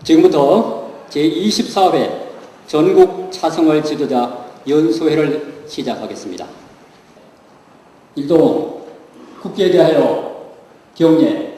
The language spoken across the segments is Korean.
지금부터 제24회 전국 차성월 지도자 연수회를 시작하겠습니다. 일동 국기에 대하여 경례.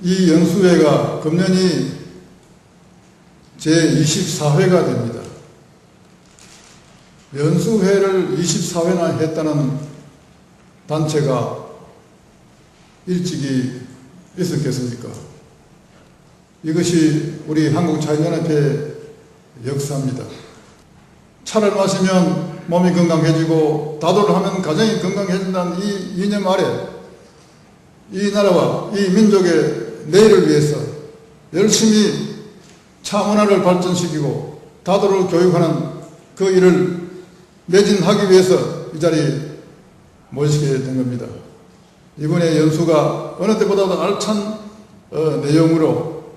이 연수회가 금년이 제24회가 됩니다. 연수회를 24회나 했다는 단체가 일찍이 있었겠습니까? 이것이 우리 한국차연연합회의 역사입니다. 차를 마시면 몸이 건강해지고 다도를 하면 가정이 건강해진다는 이 이념 아래 이 나라와 이 민족의 내일을 위해서 열심히 차 문화를 발전시키고 다도를 교육하는 그 일을 매진하기 위해서 이 자리에 모시게 된 겁니다. 이번에 연수가 어느 때보다도 알찬 내용으로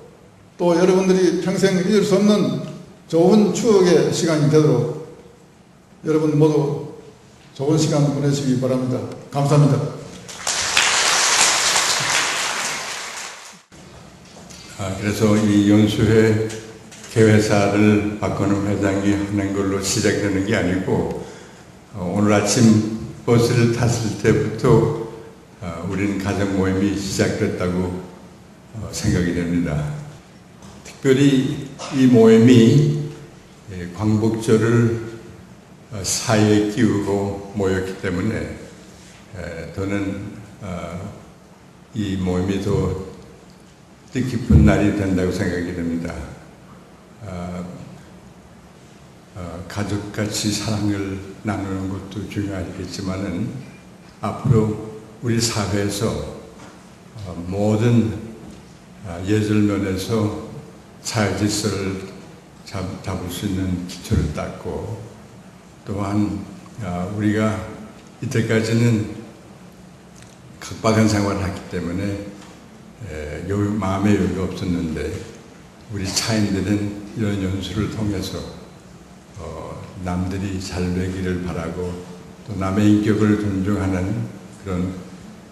또 여러분들이 평생 잊을 수 없는 좋은 추억의 시간이 되도록 여러분 모두 좋은 시간 보내시기 바랍니다. 감사합니다. 그래서 이 연수회 개회사를 박건웅 회장이 하는 걸로 시작되는 게 아니고 오늘 아침 버스를 탔을 때부터 우리는 가정 모임이 시작됐다고 생각이 됩니다. 특별히 이 모임이 광복절을 사이에 끼우고 모였기 때문에 저는 이 모임이 더 뜻깊은 날이 된다고 생각이 됩니다. 가족같이 사랑을 나누는 것도 중요하겠지만은 앞으로 우리 사회에서 모든 예절면에서 사회질서를 잡을 수 있는 기초를 닦고 또한 우리가 이때까지는 각박한 생활을 했기 때문에 마음의 여유가 없었는데 우리 차인들은 이런 연수를 통해서 남들이 잘 되기를 바라고 또 남의 인격을 존중하는 그런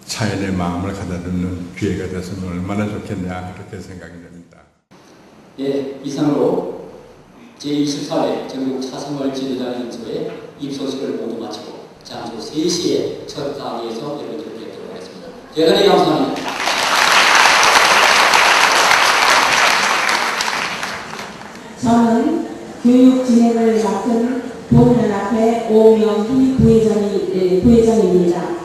차인의 마음을 가다듬는 기회가 됐으면 얼마나 좋겠냐 그렇게 생각이 됩니다. 예, 이상으로 제24회 전국 차성월 지도자 연수회 입소식을 모두 마치고 잠시 후 3시에 첫 강의에서 여러분들을 뵙도록 하겠습니다. 대단히 감사합니다. 저는 교육 진행을 맡은 본연합회 오명희 부회장입니다.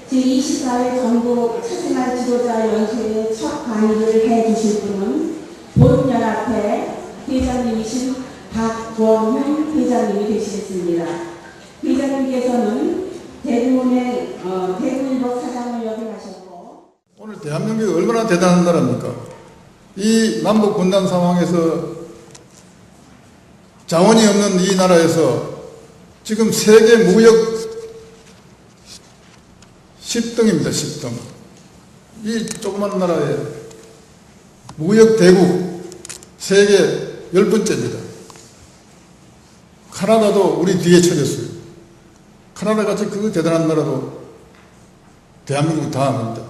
제24회 전국 차생활 지도자 연수회 첫 강의를 해주실 분은 본연합회 회장님이신 박원훈 회장님이 되시겠습니다. 회장님께서는 대구일보 사장을 역임하셨고 오늘 대한민국이 얼마나 대단한 나라입니까? 이 남북 분단 상황에서 자원이 없는 이 나라에서 지금 세계 무역 10등입니다. 10등. 이 조그만 나라의 무역 대국 세계 10번째입니다. 카나다도 우리 뒤에 쳐졌어요. 카나다같이 그 대단한 나라도 대한민국 다음입니다.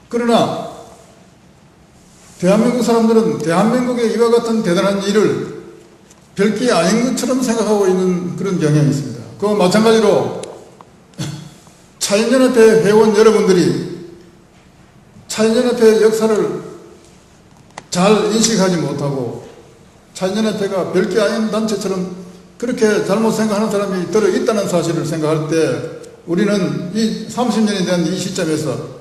그러나 대한민국 사람들은 대한민국의 이와 같은 대단한 일을 별게 아닌 것처럼 생각하고 있는 그런 경향이 있습니다. 그 마찬가지로 차인연합회 회원 여러분들이 차인연합회의 역사를 잘 인식하지 못하고 차인연합회가 별게 아닌 단체처럼 그렇게 잘못 생각하는 사람이 들어있다는 사실을 생각할 때 우리는 이 30년에 대한 이 시점에서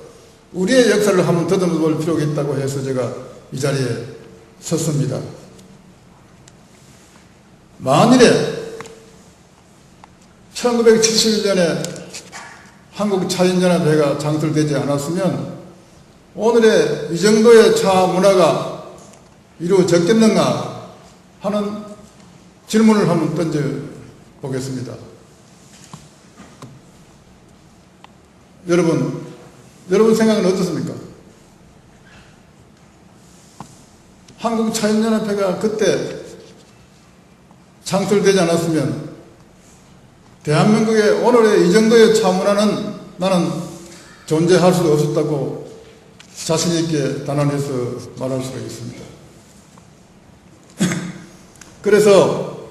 우리의 역사를 한번 더듬어 볼 필요가 있다고 해서 제가 이 자리에 섰습니다. 만일에 1971년에 한국 차인연합회가 창설되지 않았으면 오늘의 이 정도의 차 문화가 이루어졌겠는가 하는 질문을 한번 던져보겠습니다. 여러분 생각은 어떻습니까? 한국 차인연합회가 그때 창설되지 않았으면 대한민국의 오늘의 이 정도의 차문화는 나는 존재할 수도 없었다고 자신있게 단언해서 말할 수가 있습니다. 그래서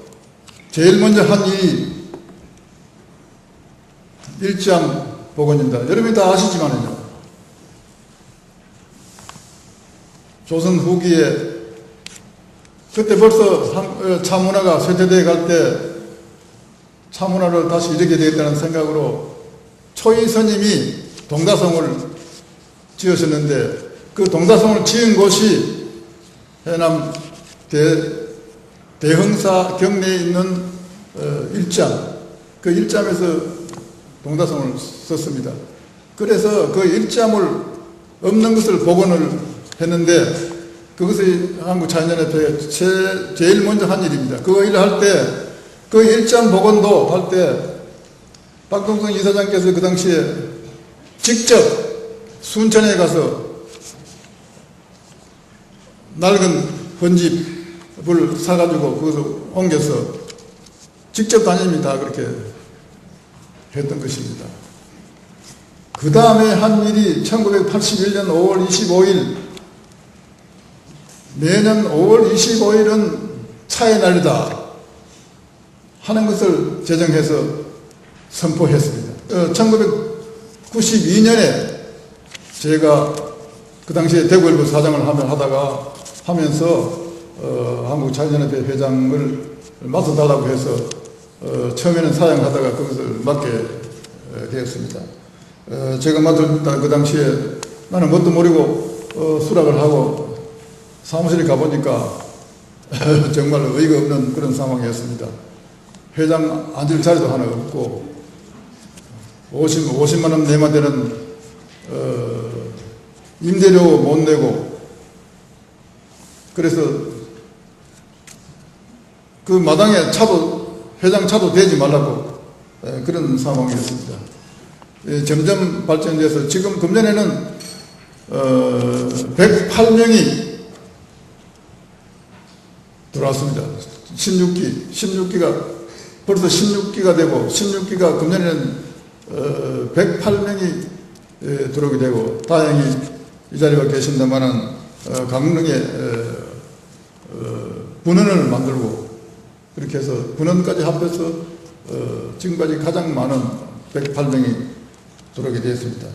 제일 먼저 한 일이 일장 복원입니다. 여러분이 다 아시지만요. 조선 후기에 그때 벌써 차문화가 쇠퇴되어 갈 때 차문화를 다시 일으키게 되겠다는 생각으로 초이 스님이 동다성을 지으셨는데 그 동다성을 지은 곳이 해남 대흥사 경내에 있는 일잠, 그 일잠에서 동다성을 썼습니다. 그래서 그 일잠을 없는 것을 복원을 했는데 그것이 한국 차인연합회가 제일 먼저 한 일입니다. 그 일을 할 때, 그 일잠 복원도 할 때 박동성 이사장께서 그 당시에 직접 순천에 가서 낡은 헌집을 사가지고 거기서 옮겨서 직접 담임이 다 그렇게 했던 것입니다. 그 다음에 한 일이 1981년 5월 25일 매년 5월 25일은 차의 날이다 하는 것을 제정해서 선포했습니다. 1992년에 제가 그 당시에 대구일보 사장을 하다가 하면서 한국 차인연합회 회장을 맡아달라고 해서 처음에는 사양하다가 그것을 맡게 되었습니다. 제가 맡을 때 그 당시에 나는 뭣도 모르고 수락을 하고 사무실에 가보니까 정말 의의가 없는 그런 상황이었습니다. 회장 앉을 자리도 하나 없고 50만 원 내만 되는 임대료 못 내고 그래서 그 마당에 회장 차도 대지 말라고 그런 상황이었습니다. 점점 발전돼서 지금 금년에는 108명이 들어왔습니다. 16기가 벌써 16기가 되고 16기가 금년에는 108명이 들어오게 되고 다행히 이 자리에 계신다마는 강릉에 분원을 만들고 그렇게 해서 분원까지 합해서 지금까지 가장 많은 108명이 들어오게 되었습니다.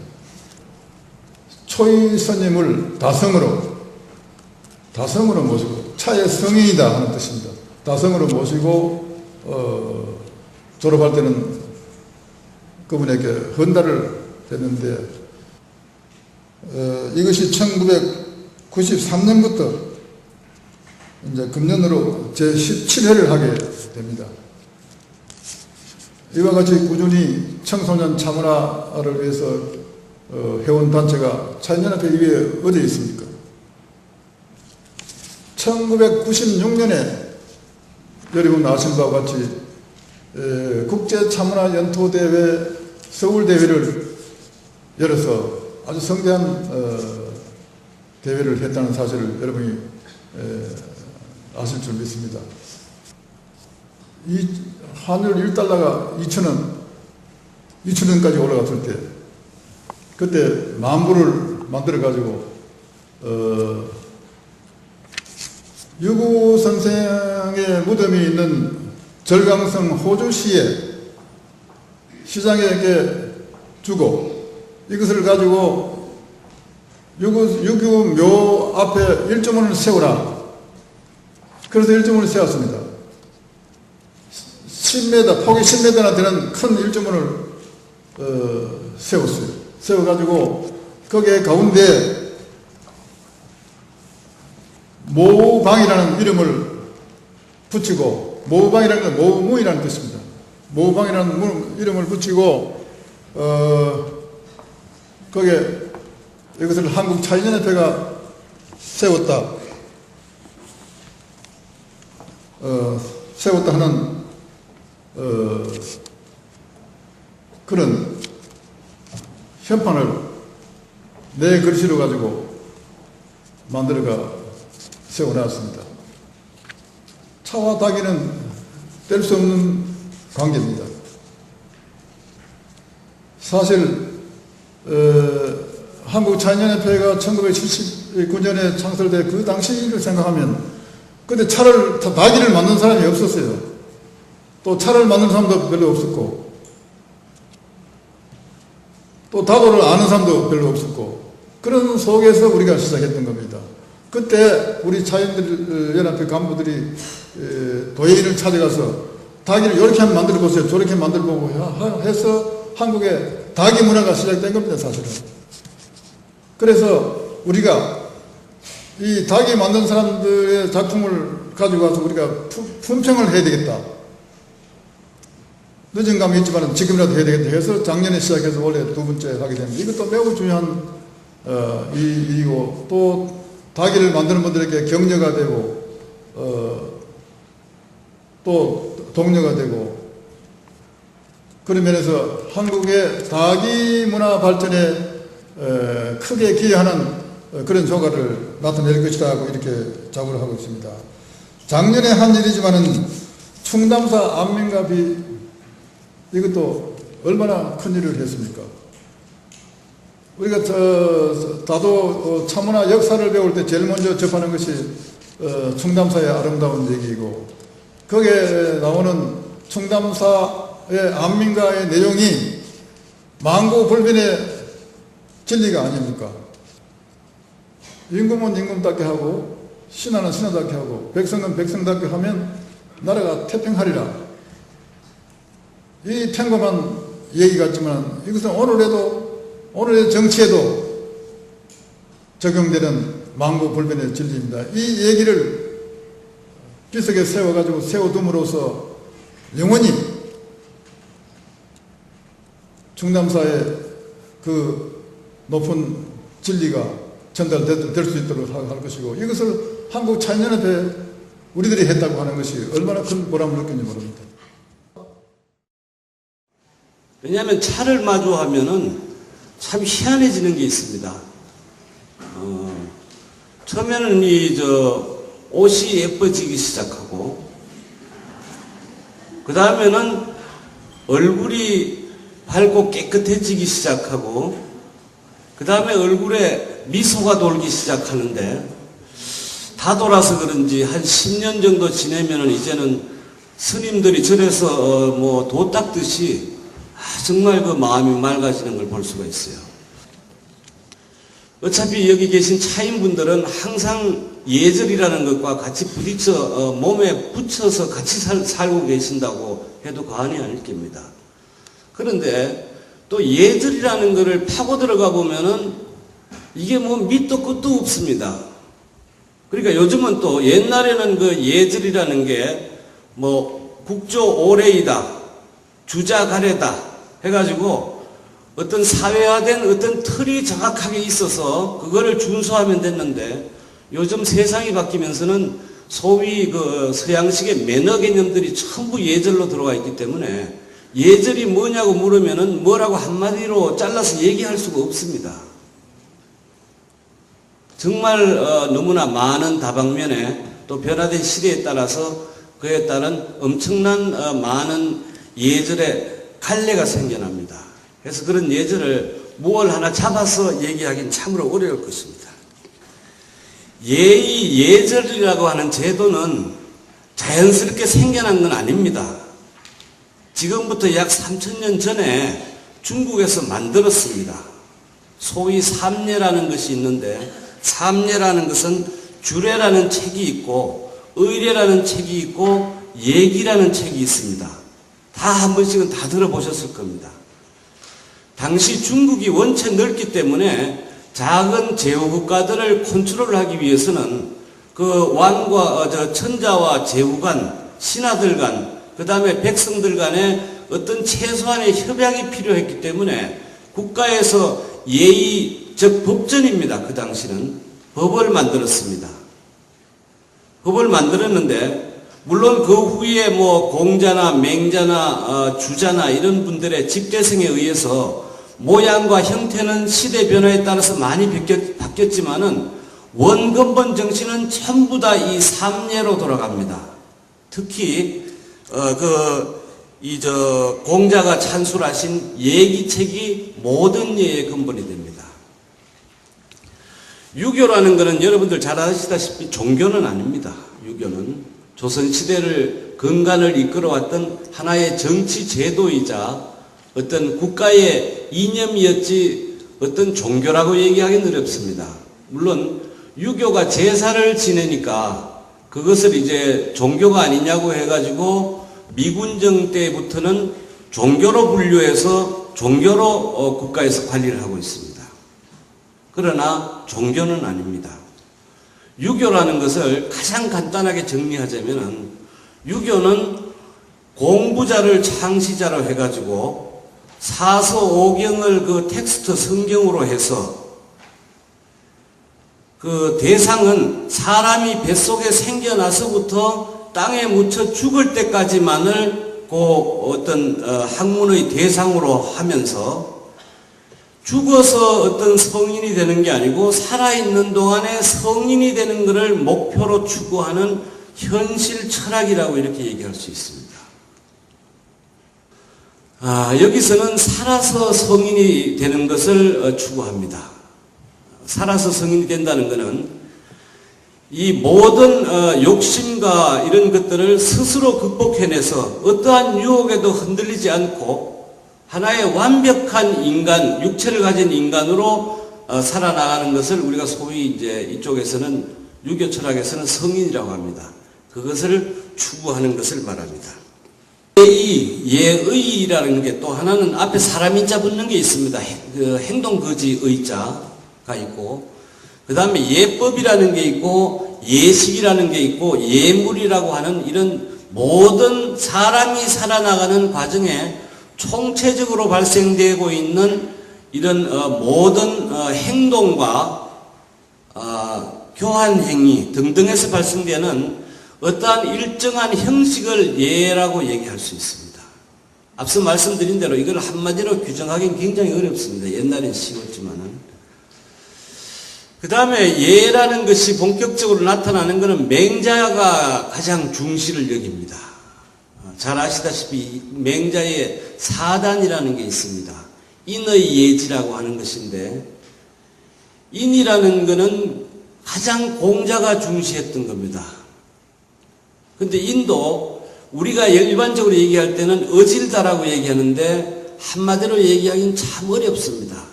초이 스님을 다성으로 모시고 차의 성인이다 하는 뜻입니다. 다성으로 모시고 졸업할 때는 그분에게 헌달을 했는데 이것이 1993년부터 이제 금년으로 제17회를 하게 됩니다. 이와 같이 꾸준히 청소년 차문화를 위해서 회원단체가 차인연합회 이외에 어디 있습니까? 1996년에 여러분 아신 바와 같이 국제차문화연토대회 서울대회를 열어서 아주 성대한 대회를 했다는 사실을 여러분이 아실 줄 믿습니다. 이 환율 1달러가 2,000원까지 올라갔을 때 그때 만부를 만들어 가지고 유구 선생의 무덤이 있는 절강성 호주시에 시장에게 주고 이것을 가지고 유구 묘 앞에 1.5를 세우라. 그래서 1.5를 세웠습니다. 10m, 폭이 10m나 되는 큰 1.5를 세웠어요. 세워가지고 거기에 가운데 모방이라는 이름을 붙이고, 모방이라는 건 모무이라는 뜻입니다. 모방이라는 이름을 붙이고 거기에 이것을 한국 차인연협회가 세웠다. 세웠다 하는 그런 현판을 내 글씨로 가지고 만들어가 세워놨습니다. 차와 닭이는 뗄 수 없는 관계입니다. 사실 한국 차인연협회가 1979년에 창설돼 그 당시를 생각하면 그때 닭이를 만든 사람이 없었어요. 또 차를 만든 사람도 별로 없었고 또 다도를 아는 사람도 별로 없었고 그런 속에서 우리가 시작했던 겁니다. 그때 우리 차인들 연합회 간부들이 도예인을 찾아가서 닭이를 이렇게 한번 만들어 보세요. 저렇게 만들어 보고 해서 한국의 닭이 문화가 시작된 겁니다. 사실은. 그래서 우리가 이 닭이 만든 사람들의 작품을 가지고 와서 우리가 품평을 해야 되겠다. 늦은 감이 있지만 지금이라도 해야 되겠다 해서 작년에 시작해서 원래 두 번째 하게 됩니다. 이것도 매우 중요한 일이고 또 닭이를 만드는 분들에게 격려가 되고 또 동료가 되고 그런 면에서 한국의 닭이 문화 발전에 크게 기여하는 그런 효과를 나타낼 것이다 하고 이렇게 자부를 하고 있습니다. 작년에 한 일이지만은 충담사 안민갑이 이것도 얼마나 큰 일을 했습니까? 우리가 다도 차문화 역사를 배울 때 제일 먼저 접하는 것이 충담사의 아름다운 얘기이고 거기에 나오는 충담사의 안민가의 내용이 만고불변의 진리가 아닙니까? 임금은 임금답게 하고 신하는 신하답게 하고 백성은 백성답게 하면 나라가 태평하리라. 이 평범한 얘기 같지만 이것은 오늘의 정치에도 적용되는 만고불변의 진리입니다. 이 얘기를 기석에 세워가지고 세워둠으로써 영원히 충남사의 그 높은 진리가 전달될 수 있도록 할 것이고 이것을 한국 차인연합회 우리들이 했다고 하는 것이 얼마나 큰 보람을 느끼는지 모릅니다. 왜냐하면 차를 마주하면은 참 희한해지는 게 있습니다. 처음에는 옷이 예뻐지기 시작하고, 그 다음에는 얼굴이 밝고 깨끗해지기 시작하고, 그 다음에 얼굴에 미소가 돌기 시작하는데, 다 돌아서 그런지 한 10년 정도 지내면은 이제는 스님들이 절에서 도 닦듯이 정말 그 마음이 맑아지는 걸 볼 수가 있어요. 어차피 여기 계신 차인분들은 항상 예절이라는 것과 같이 부딪혀 몸에 붙여서 같이 살고 계신다고 해도 과언이 아닐 겁니다. 그런데 또 예절이라는 것을 파고 들어가 보면은 이게 밑도 끝도 없습니다. 그러니까 요즘은 또 옛날에는 그 예절이라는 게 국조 오레이다, 주자 가래다 해가지고 어떤 사회화된 어떤 틀이 정확하게 있어서 그거를 준수하면 됐는데 요즘 세상이 바뀌면서는 소위 그 서양식의 매너 개념들이 전부 예절로 들어와 있기 때문에 예절이 뭐냐고 물으면은 뭐라고 한마디로 잘라서 얘기할 수가 없습니다. 정말 너무나 많은 다방면에 또 변화된 시대에 따라서 그에 따른 엄청난 많은 예절의 갈래가 생겨납니다. 그래서 그런 예절을 무얼 하나 잡아서 얘기하기는 참으로 어려울 것입니다. 예의, 예절이라고 하는 제도는 자연스럽게 생겨난 건 아닙니다. 지금부터 약 3000년 전에 중국에서 만들었습니다. 소위 삼례라는 것이 있는데, 삼례라는 것은 주례라는 책이 있고 의례라는 책이 있고 예기라는 책이 있습니다. 다 한 번씩은 다 들어보셨을 겁니다. 당시 중국이 원체 넓기 때문에 작은 제후국가들을 컨트롤하기 위해서는 그 왕과 천자와 제후간, 신하들 간, 그 다음에 백성들 간에 어떤 최소한의 협약이 필요했기 때문에 국가에서 예의, 즉 법전입니다. 그 당시는 법을 만들었습니다. 법을 만들었는데 물론 그 후에 뭐 공자나 맹자나 주자나 이런 분들의 집대성에 의해서 모양과 형태는 시대 변화에 따라서 많이 바뀌었지만은 원근본 정신은 전부 다 이 삼례로 돌아갑니다. 특히 공자가 찬술하신 예기책이 모든 예의 근본이 됩니다. 유교라는 것은 여러분들 잘 아시다시피 종교는 아닙니다. 유교는 조선시대를 근간을 이끌어왔던 하나의 정치 제도이자 어떤 국가의 이념이었지 어떤 종교라고 얘기하기는 어렵습니다. 물론 유교가 제사를 지내니까 그것을 이제 종교가 아니냐고 해가지고 미군정 때부터는 종교로 분류해서 종교로 국가에서 관리를 하고 있습니다. 그러나 종교는 아닙니다. 유교라는 것을 가장 간단하게 정리하자면은 유교는 공부자를 창시자로 해가지고 사서오경을 그 텍스트 성경으로 해서 그 대상은 사람이 뱃속에 생겨나서부터 땅에 묻혀 죽을 때까지만을 그 어떤 학문의 대상으로 하면서 죽어서 어떤 성인이 되는 게 아니고 살아있는 동안에 성인이 되는 것을 목표로 추구하는 현실 철학이라고 이렇게 얘기할 수 있습니다. 여기서는 살아서 성인이 되는 것을 추구합니다. 살아서 성인이 된다는 것은 이 모든 욕심과 이런 것들을 스스로 극복해내서 어떠한 유혹에도 흔들리지 않고 하나의 완벽한 인간, 육체를 가진 인간으로 살아나가는 것을 우리가 소위 이제 이쪽에서는 유교 철학에서는 성인이라고 합니다. 그것을 추구하는 것을 말합니다. 예의라는 게 또 하나는 앞에 사람 인자 붙는 게 있습니다. 그 행동거지 의자가 있고, 그 다음에 예법이라는 게 있고, 예식이라는 게 있고, 예물이라고 하는 이런 모든 사람이 살아나가는 과정에 총체적으로 발생되고 있는 이런 모든 행동과 교환 행위 등등에서 발생되는 어떠한 일정한 형식을 예라고 얘기할 수 있습니다. 앞서 말씀드린 대로 이걸 한마디로 규정하기는 굉장히 어렵습니다. 옛날엔 쉬웠지만은. 그 다음에 예라는 것이 본격적으로 나타나는 것은 맹자가 가장 중시를 여깁니다. 잘 아시다시피 맹자의 사단이라는 게 있습니다. 인의 예지라고 하는 것인데, 인이라는 것은 가장 공자가 중시했던 겁니다. 근데 인도 우리가 일반적으로 얘기할 때는 어질다라고 얘기하는데 한마디로 얘기하기는 참 어렵습니다.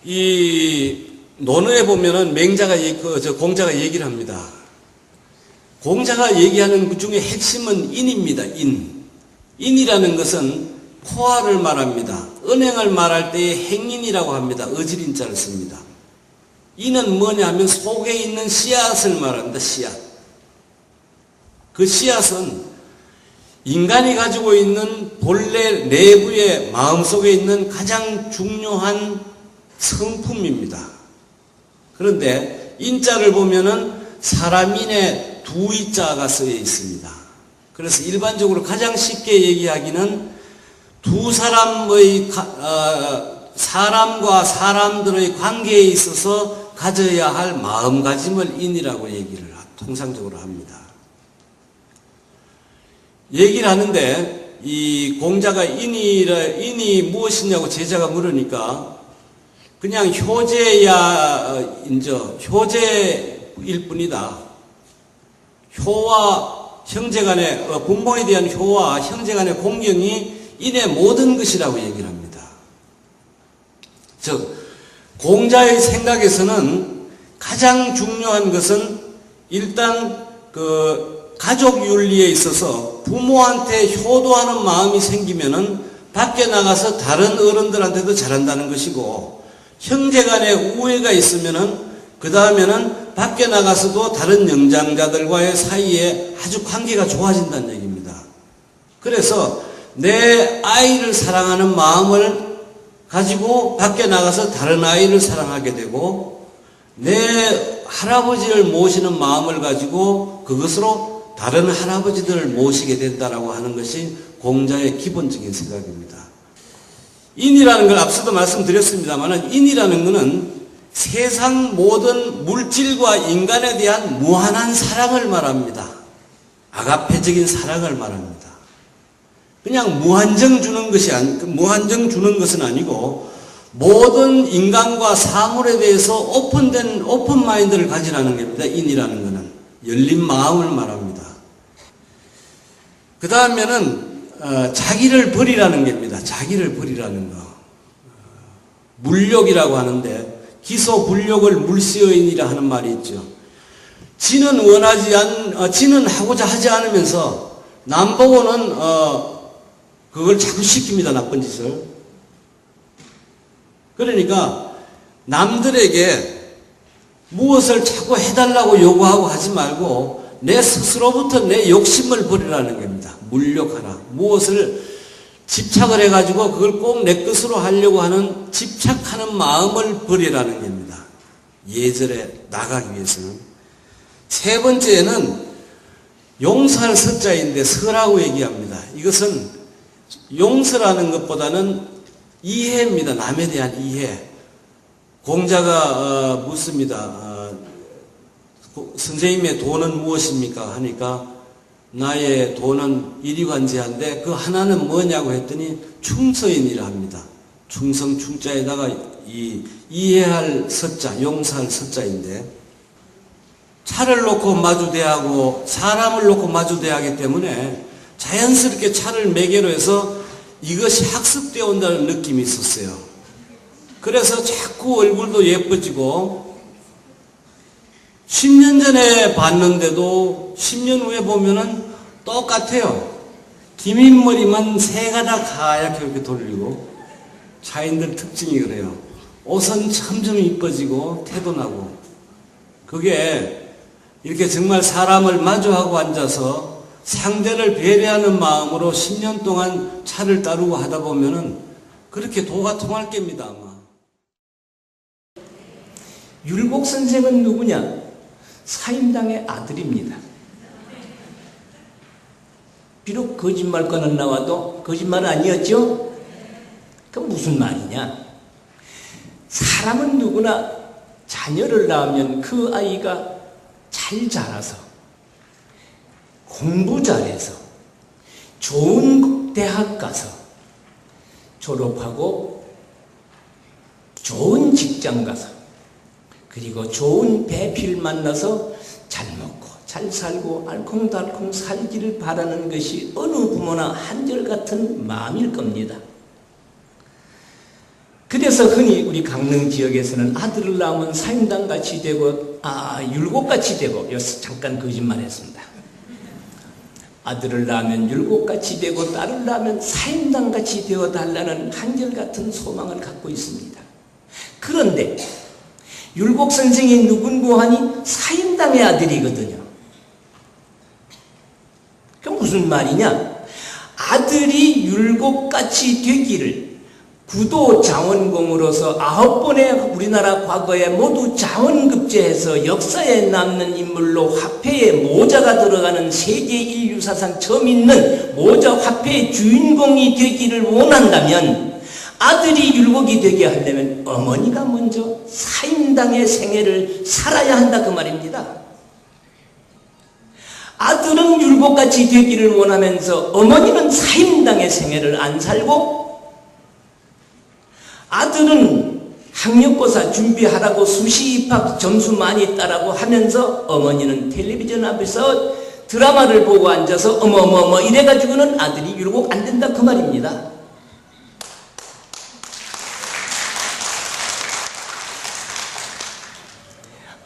이 논어에 보면은 공자가 얘기를 합니다. 공자가 얘기하는 그 중에 핵심은 인입니다. 인이라는 것은 코아를 말합니다. 은행을 말할 때의 행인이라고 합니다. 어질인자를 씁니다. 인은 뭐냐 하면 속에 있는 씨앗을 말합니다. 씨앗. 그 씨앗은 인간이 가지고 있는 본래 내부의 마음속에 있는 가장 중요한 성품입니다. 그런데 인자를 보면은 사람인의 두 이자가 쓰여 있습니다. 그래서 일반적으로 가장 쉽게 얘기하기는 두 사람의 사람과 사람들의 관계에 있어서 가져야 할 마음가짐을 인이라고 얘기를 통상적으로 합니다. 얘기를 하는데 이 공자가 인이 무엇이냐고 제자가 물으니까 그냥 효제일 뿐이다. 효와 형제간의 부모에 대한 효와 형제간의 공경이 인의 모든 것이라고 얘기를 합니다. 즉 공자의 생각에서는 가장 중요한 것은 일단 그 가족 윤리에 있어서 부모한테 효도하는 마음이 생기면은 밖에 나가서 다른 어른들한테도 잘한다는 것이고, 형제간에 우애가 있으면은 그 다음에는 밖에 나가서도 다른 영장자들과의 사이에 아주 관계가 좋아진다는 얘기입니다. 그래서 내 아이를 사랑하는 마음을 가지고 밖에 나가서 다른 아이를 사랑하게 되고, 내 할아버지를 모시는 마음을 가지고 그것으로 다른 할아버지들을 모시게 된다라고 하는 것이 공자의 기본적인 생각입니다. 인이라는 걸 앞서도 말씀드렸습니다만, 인이라는 것은 세상 모든 물질과 인간에 대한 무한한 사랑을 말합니다. 아가페적인 사랑을 말합니다. 그냥 무한정 주는 것은 아니고 모든 인간과 사물에 대해서 오픈 마인드를 가지라는 겁니다. 인이라는 것은 열린 마음을 말합니다. 그 다음에는 자기를 버리라는 겁니다. 자기를 버리라는 거. 물욕이라고 하는데 기소불욕을 물시어인이라 하는 말이 있죠. 지는 지는 하고자 하지 않으면서 남보고는 그걸 자꾸 시킵니다. 나쁜 짓을. 그러니까 남들에게 무엇을 자꾸 해달라고 요구하고 하지 말고 내 스스로부터 내 욕심을 버리라는 겁니다. 물욕하라. 무엇을 집착을 해가지고 그걸 꼭 내 것으로 하려고 하는 집착하는 마음을 버리라는 겁니다. 예절에 나가기 위해서는. 세 번째는 용서할 서자인데 서라고 얘기합니다. 이것은 용서라는 것보다는 이해입니다. 남에 대한 이해. 공자가 묻습니다. 선생님의 돈은 무엇입니까? 하니까 나의 돈은 이리관지한데 그 하나는 뭐냐고 했더니 충서인이라 합니다. 충성 충자에다가 이해할 서자, 용서할 서자인데, 차를 놓고 마주 대하고 사람을 놓고 마주 대하기 때문에 자연스럽게 차를 매개로 해서 이것이 학습되어 온다는 느낌이 있었어요. 그래서 자꾸 얼굴도 예뻐지고 10년 전에 봤는데도 10년 후에 보면은 똑같아요. 기민머리만 세 가닥 하얗게 이렇게 돌리고, 차인들 특징이 그래요. 옷은 점점 이뻐지고 태도 나고. 그게 이렇게 정말 사람을 마주하고 앉아서 상대를 배려하는 마음으로 10년 동안 차를 따르고 하다 보면은 그렇게 도가 통할 겁니다, 아마. 율곡 선생은 누구냐? 사임당의 아들입니다. 비록 거짓말과는 나와도 거짓말은 아니었죠? 그럼 무슨 말이냐? 사람은 누구나 자녀를 낳으면 그 아이가 잘 자라서 공부 잘해서 좋은 대학 가서 졸업하고 좋은 직장 가서 그리고 좋은 배필 만나서 잘 먹고 잘 살고 알콩달콩 살기를 바라는 것이 어느 부모나 한결같은 마음일 겁니다. 그래서 흔히 우리 강릉 지역에서는 아들을 낳으면 사임당같이 되고 율곡같이 되고, 잠깐 거짓말했습니다. 아들을 낳으면 율곡같이 되고 딸을 낳으면 사임당같이 되어달라는 한결같은 소망을 갖고 있습니다. 그런데 율곡 선생이 누군고 하니 사임당의 아들이거든요. 그럼 무슨 말이냐? 아들이 율곡같이 되기를 구도 자원공으로서 9번의 우리나라 과거에 모두 자원급제해서 역사에 남는 인물로 화폐에 모자가 들어가는 세계 인류 사상 처음 있는 모자 화폐의 주인공이 되기를 원한다면, 아들이 율곡이 되게 하려면 어머니가 먼저 사임당의 생애를 살아야 한다 그 말입니다. 아들은 율곡같이 되기를 원하면서 어머니는 사임당의 생애를 안 살고, 아들은 학력고사 준비하라고 수시 입학 점수 많이 따라고 하면서 어머니는 텔레비전 앞에서 드라마를 보고 앉아서 어머어머 이래가지고는 아들이 율곡 안 된다 그 말입니다.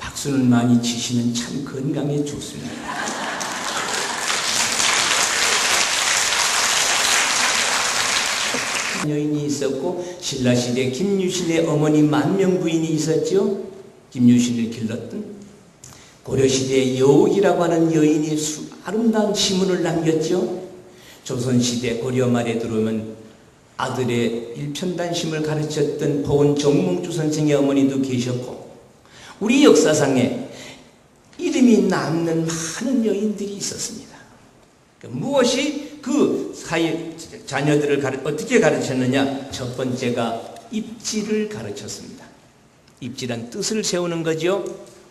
박수는 많이 치시면 참 건강에 좋습니다. 여인이 있었고, 신라시대 김유신의 어머니 만명부인이 있었죠. 김유신을 길렀던. 고려시대에 여옥이라고 하는 여인이 아름다운 시문을 남겼죠. 조선시대 고려 말에 들어오면 아들의 일편단심을 가르쳤던 보은 정몽주 선생의 어머니도 계셨고, 우리 역사상에 이름이 남는 많은 여인들이 있었습니다. 무엇이 그 사이 자녀들을 어떻게 가르쳤느냐? 첫 번째가 입지를 가르쳤습니다. 입지란 뜻을 세우는 거죠.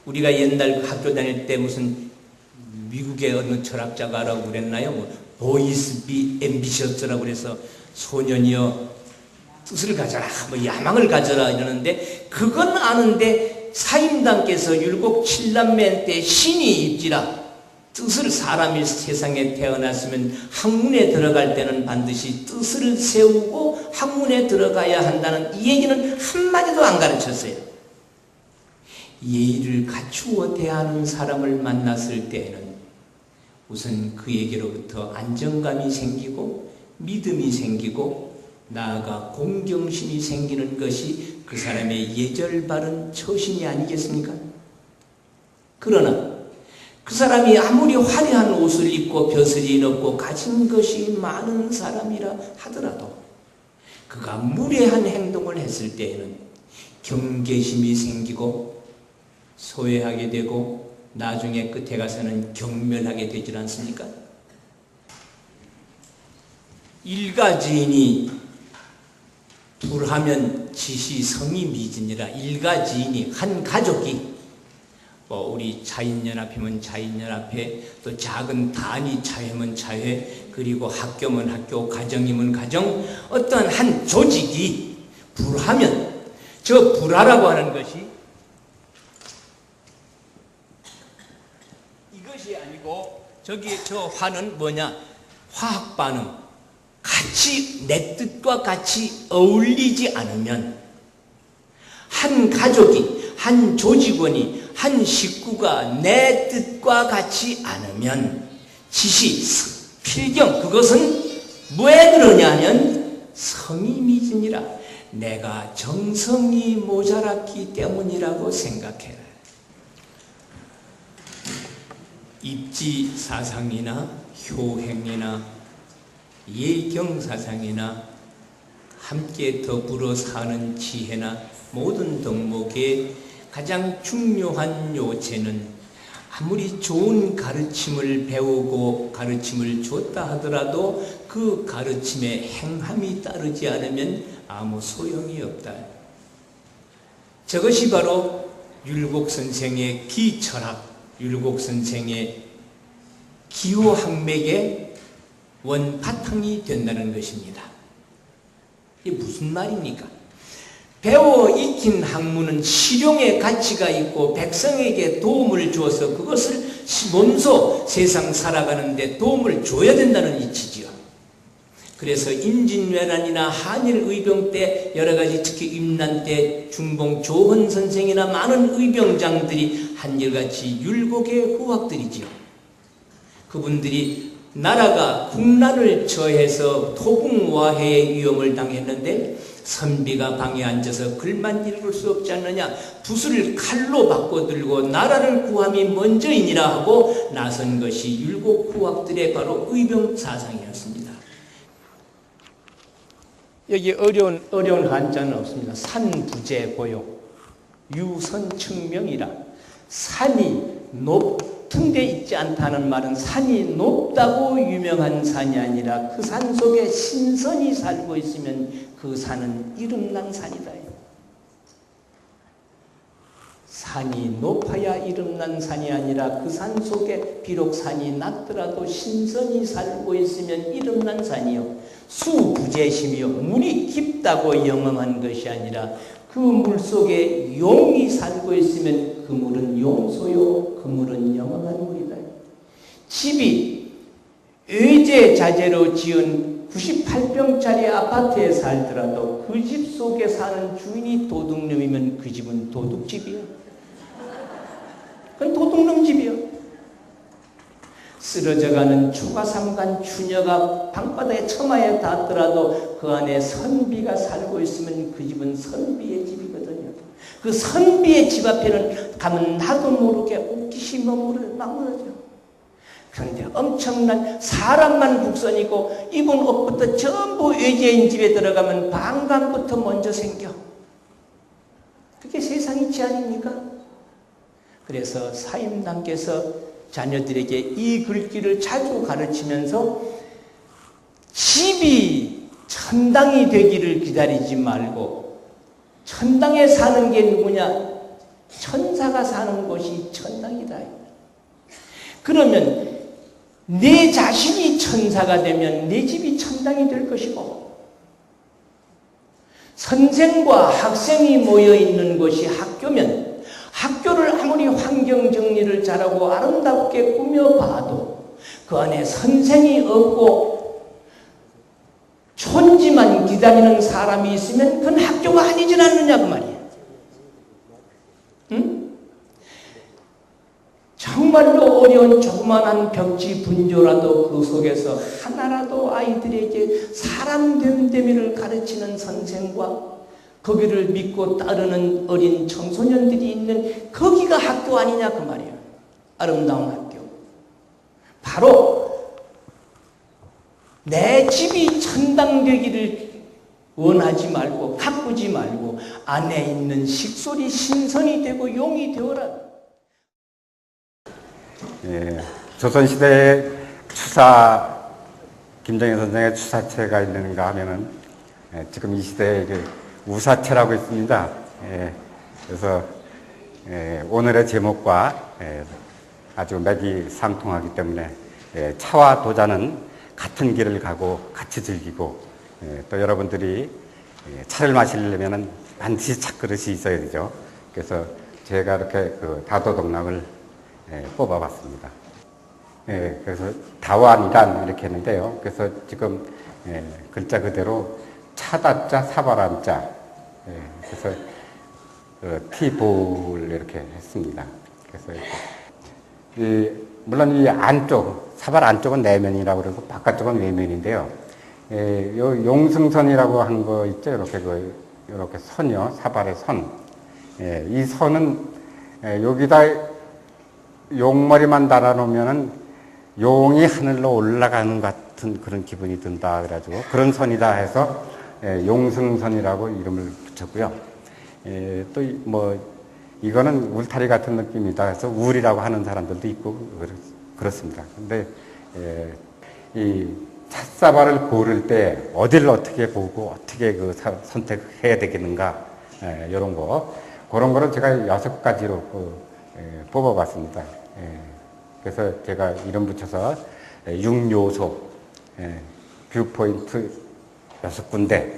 우리가 옛날 학교 다닐 때 무슨 미국의 어느 철학자가 라고 그랬나요? 뭐 보이스 비 앰비셔스라고 그래서 소년이여 뜻을 가져라, 뭐 야망을 가져라 이러는데, 그건 아는데 사임당께서 율곡 7남매 때 신이 입지라, 뜻을, 사람이 세상에 태어났으면 학문에 들어갈 때는 반드시 뜻을 세우고 학문에 들어가야 한다는 이 얘기는 한마디도 안 가르쳤어요. 예의를 갖추어 대하는 사람을 만났을 때에는 우선 그에게로부터 안정감이 생기고 믿음이 생기고 나아가 공경심이 생기는 것이 그 사람의 예절 바른 처신이 아니겠습니까? 그러나 그 사람이 아무리 화려한 옷을 입고 벼슬이 높고 가진 것이 많은 사람이라 하더라도 그가 무례한 행동을 했을 때에는 경계심이 생기고 소외하게 되고 나중에 끝에 가서는 경멸하게 되질 않습니까? 일가지인이 불하면 지시 성이 미진이라, 일가지인이 한 가족이 우리 자인연합회면 자인연합회, 또 작은 단위 차회면 차회, 그리고 학교면 학교, 가정이면 가정, 어떤 한 조직이 불하면, 저 불화라고 하는 것이 이것이 아니고 저 화는 뭐냐? 화학 반응. 같이 내 뜻과 같이 어울리지 않으면, 한 가족이, 한 조직원이, 한 식구가 내 뜻과 같이 않으면 지시, 필경, 그것은 왜 그러냐 하면 성이 미진이라, 내가 정성이 모자랐기 때문이라고 생각해라. 입지 사상이나 효행이나 예경사상이나 함께 더불어 사는 지혜나 모든 덕목의 가장 중요한 요체는 아무리 좋은 가르침을 배우고 가르침을 줬다 하더라도 그 가르침에 행함이 따르지 않으면 아무 소용이 없다. 저것이 바로 율곡 선생의 기철학, 율곡 선생의 기호학맥의 원바탕이 된다는 것입니다. 이게 무슨 말입니까? 배워 익힌 학문은 실용의 가치가 있고 백성에게 도움을 주어서 그것을 몸소 세상 살아가는 데 도움을 줘야 된다는 이치지요. 그래서 임진왜란이나 한일의병 때 여러가지, 특히 임난 때 중봉 조헌 선생이나 많은 의병장들이 한결같이 율곡의 후학들이지요. 그분들이 나라가 국난을 처해서 토붕와해의 위험을 당했는데 선비가 방에 앉아서 글만 읽을 수 없지 않느냐, 붓을 칼로 바꿔들고 나라를 구함이 먼저이니라 하고 나선 것이 율곡 후학들의 바로 의병 사상이었습니다. 여기 어려운 한자는 없습니다. 산부제 고요. 유선측명이라. 산이 높은 데 있지 않다는 말은 산이 높다고 유명한 산이 아니라 그 산 속에 신선이 살고 있으면 그 산은 이름난 산이다. 산이 높아야 이름난 산이 아니라 그 산 속에 비록 산이 낮더라도 신선이 살고 있으면 이름난 산이요. 수부재심이요. 물이 깊다고 영험한 것이 아니라 그 물 속에 용이 살고 있으면 그 물은 용소요. 그 물은 영험한 물이다. 집이 의제자재로 지은 98평짜리 아파트에 살더라도 그 집 속에 사는 주인이 도둑놈이면 그 집은 도둑집이야. 그건 도둑놈 집이요. 쓰러져가는 초가삼간 추녀가 방바닥에 처마에 닿더라도 그 안에 선비가 살고 있으면 그 집은 선비의 집이거든요. 그 선비의 집 앞에는 가면 나도 모르게 옥기시 머무르죠. 그런데 엄청난 사람만 국선이고 입은 옷부터 전부 외계인 집에 들어가면 방광부터 먼저 생겨. 그게 세상이치 아닙니까? 그래서 사임당께서 자녀들에게 이 글귀를 자주 가르치면서 집이 천당이 되기를 기다리지 말고 천당에 사는 게 누구냐? 천사가 사는 곳이 천당이다. 그러면 내 자신이 천사가 되면 내 집이 천당이 될 것이고 선생과 학생이 모여 있는 곳이 학교면 학교를 아무리 환경 정리를 잘하고 아름답게 꾸며봐도 그 안에 선생이 없고 촌지만 기다리는 사람이 있으면 그건 학교가 아니지 않느냐 그 말이에요. 응? 정말로 어려운 조그만한 벽지 분조라도 그 속에서 하나라도 아이들에게 사람 됨됨이를 가르치는 선생과 거기를 믿고 따르는 어린 청소년들이 있는 거기가 학교 아니냐 그 말이에요. 아름다운 학교. 바로 내 집이 천당 되기를 원하지 말고 가꾸지 말고 안에 있는 식솔이 신선이 되고 용이 되어라. 예, 조선시대에 김정일 선생의 추사체가 있는가 하면은 지금 이 시대에 우사체라고 있습니다. 그래서 오늘의 제목과 아주 맥이 상통하기 때문에 차와 도자는 같은 길을 가고 같이 즐기고 또 여러분들이 차를 마시려면 반드시 차그릇이 있어야 되죠. 그래서 제가 이렇게 그 다도동락을 뽑아봤습니다. 그래서 다완이란 이렇게 했는데요. 그래서 지금 글자 그대로 차다자 사바람자 그래서 티볼 이렇게 했습니다. 그래서 물론 이 안쪽 사발 안쪽은 내면이라고 그러고 바깥쪽은 외면인데요. 요 용승선이라고 한 거 있죠. 이렇게 선이요. 사발의 선. 이 선은 여기다 용머리만 달아놓으면은 용이 하늘로 올라가는 것 같은 그런 기분이 든다 그래가지고 그런 선이다 해서 용승선이라고 이름을 붙였고요. 또 이거는 울타리 같은 느낌이다 해서 울이라고 하는 사람들도 있고 그렇습니다. 근데 이 찻사발을 고를 때 어디를 어떻게 보고 어떻게 선택해야 되겠는가 이런 거 그런 거를 제가 6가지로 뽑아봤습니다. 그래서 제가 이름 붙여서 6요소 뷰포인트 6군데.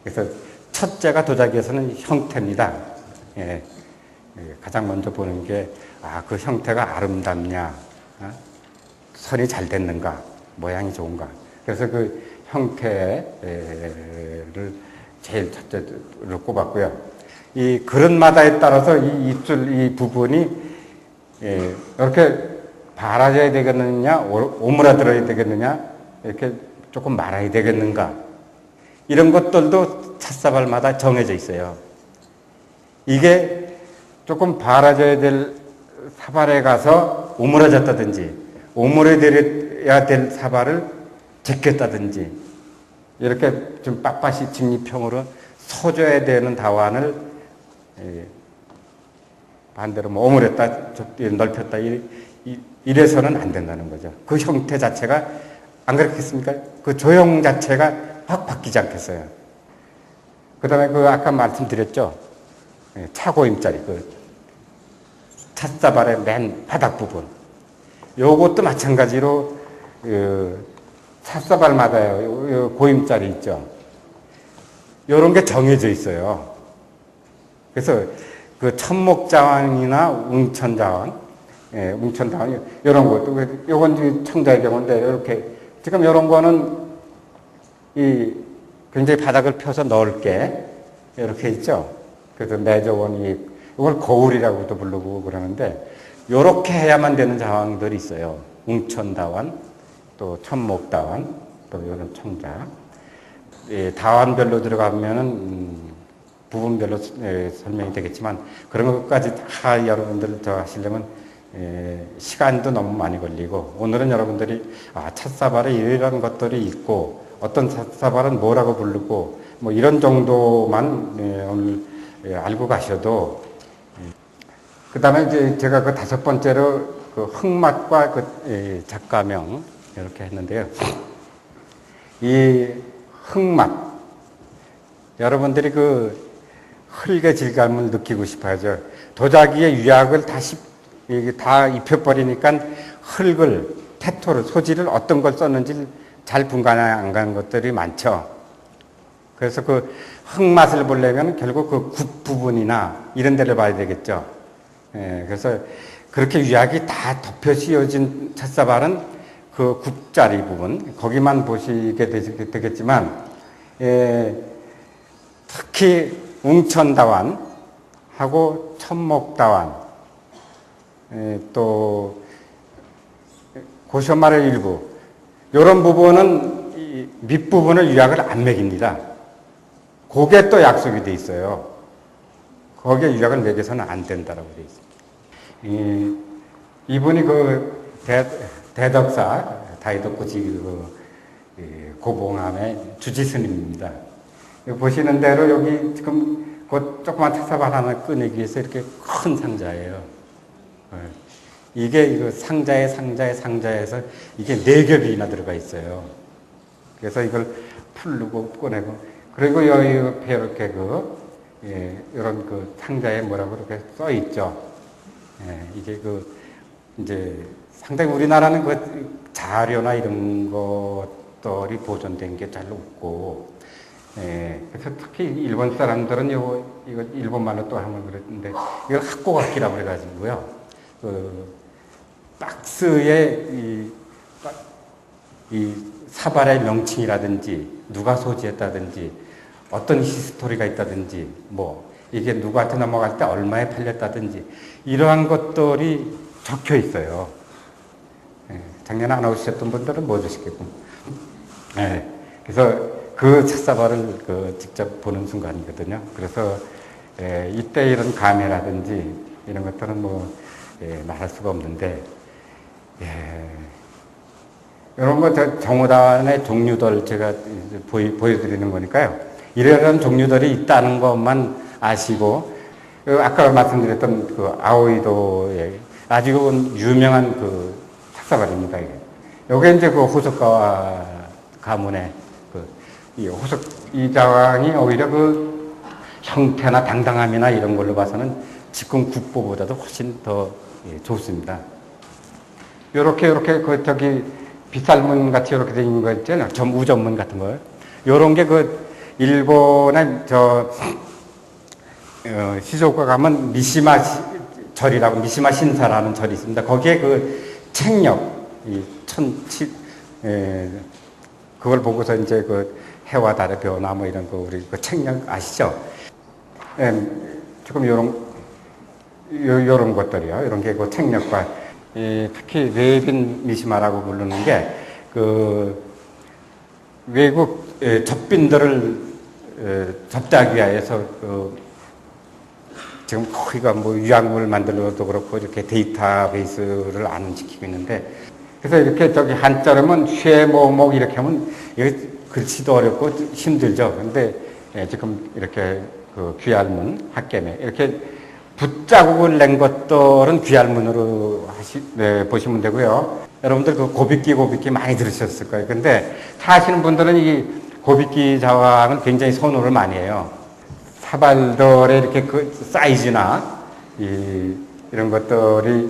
그래서 첫째가 도자기에서는 형태입니다. 가장 먼저 보는 게 그 형태가 아름답냐, 선이 잘 됐는가, 모양이 좋은가. 그래서 그 형태를 제일 첫째로 꼽았고요. 이 그릇마다에 따라서 이 입술 이 부분이 이렇게 바라져야 되겠느냐, 오므라들어야 되겠느냐, 이렇게 조금 말아야 되겠는가. 이런 것들도 찻사발마다 정해져 있어요. 이게 조금 바라져야 될 사발에 가서 오므라졌다든지, 오므려야 될 사발을 제꼈다든지, 이렇게 좀 빳빳이 직립형으로 서줘야 되는 다완을 반대로 뭐 오므렸다 넓혔다 이래서는 안 된다는 거죠. 그 형태 자체가 안 그렇겠습니까? 그 조형 자체가 확 바뀌지 않겠어요. 그 다음에 그 아까 말씀드렸죠. 차고임자리, 그 찻사발의 맨 바닥 부분. 요것도 마찬가지로 찻사발마다요 고임자리 있죠. 요런 게 정해져 있어요. 그래서 그 천목자왕이나 웅천자왕, 웅천자왕 요런 거, 요건 청자의 경우인데 이렇게 지금 요런 거는 굉장히 바닥을 펴서 넓게 이렇게 있죠. 그래서 매저원이 이걸 거울이라고도 부르고 그러는데 요렇게 해야만 되는 자왕들이 있어요. 웅천다완, 또 천목다완, 또 이런 청자. 다완별로 들어가면은 부분별로 설명이 되겠지만 그런 것까지 다 여러분들 더 하시려면 시간도 너무 많이 걸리고 오늘은 여러분들이 찻사발에 이런 것들이 있고 어떤 찻사발은 뭐라고 부르고 뭐 이런 정도만 오늘 알고 가셔도 그 다음에 이제 제가 그 5번째로 그 흑맛과 그 작가명 이렇게 했는데요. 이 흑맛 여러분들이 그 흙의 질감을 느끼고 싶어 하죠. 도자기의 유약을 다 입혀버리니까 흙을, 테토를, 소지를 어떤 걸 썼는지 잘 분간이 안 가는 것들이 많죠. 그래서 그 흙맛을 보려면 결국 그 국 부분이나 이런 데를 봐야 되겠죠. 그래서 그렇게 유약이 다 덮여 씌워진 찻사발은 그 국자리 부분, 거기만 보시게 되겠지만, 특히 웅천다완하고 천목다완, 또 고셔말의 일부, 이런 부분은 이 밑부분을 유약을 안 매깁니다. 그게 또 약속이 돼 있어요. 거기에 유약을 매겨서는 안 된다라고 돼 있습니다. 이분이 그 대덕사 다이덕구지 고봉암의 주지스님입니다. 보시는 대로 여기 지금 그 조그만 찻사발 하나 꺼내기 위해서 이렇게 큰 상자예요. 이게 이거 상자에서 이게 4겹이나 들어가 있어요. 그래서 이걸 풀르고 꺼내고 그리고 여기 옆에 이렇게 이런 그 상자에 뭐라고 이렇게 써 있죠. 이게 이제 상당히 우리나라는 그 자료나 이런 것들이 보존된 게 잘 없고, 그래서 특히 일본 사람들은 이거 일본말로 또 하면 그랬는데, 이걸 학고각기라고 그래가지고요. 박스에 이 사발의 명칭이라든지, 누가 소지했다든지, 어떤 히스토리가 있다든지, 뭐, 이게 누구한테 넘어갈 때 얼마에 팔렸다든지, 이러한 것들이 적혀 있어요. 작년에 안 오셨던 분들은 못 오시겠고. 그래서 그 찻사발을 직접 보는 순간이거든요. 그래서 이때 이런 감회라든지 이런 것들은 말할 수가 없는데, 이런 거 정우단의 종류들 제가 보여드리는 거니까요. 이런 종류들이 있다는 것만 아시고, 아까 말씀드렸던 그 아오이도의 아주 유명한 그 찻사발입니다. 요게 이제 그 호석가와 가문의 이 자왕이 오히려 그 형태나 당당함이나 이런 걸로 봐서는 지금 국보보다도 훨씬 더 좋습니다. 요렇게 빗살문 같이 이렇게 된 거 있잖아요. 우전문 같은 거. 요런 게 일본의 시조가 가면 미시마 절이라고, 미시마 신사라는 절이 있습니다. 거기에 책력, 그걸 보고서 이제 해와 달의 변화 이런 거 우리 책력 아시죠? 조금 요런 것들이요. 이런 게 책력과, 특히 웨빈 미시마라고 부르는 게 외국 접빈들을 접대하기 위해서 지금 거기가 유약물 만들어도 그렇고 이렇게 데이터베이스를 안 지키고 있는데, 그래서 이렇게 한자로면 쇠모목 이렇게 하면 글씨도 어렵고 힘들죠. 근데 지금 이렇게 그 귀할문, 학개매 이렇게 붓자국을 낸 것들은 귀할문으로 보시면 되고요. 여러분들 그 고비끼 많이 들으셨을 거예요. 근데 하시는 분들은 이 고비끼 자왕을 굉장히 선호를 많이 해요. 사발들의 이렇게 그 사이즈나 이런 것들이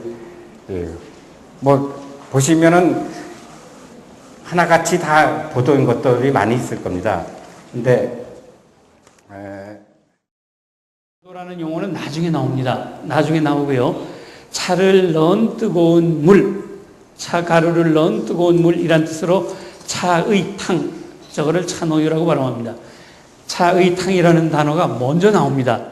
뭐 보시면은 하나같이 다 보던 것들이 많이 있을 겁니다. 근데 라는 용어는 나중에 나옵니다. 나중에 나오고요. 차를 넣은 뜨거운 물, 차 가루를 넣은 뜨거운 물이란 뜻으로 차의 탕, 저거를 차노유라고 발음합니다. 차의 탕이라는 단어가 먼저 나옵니다.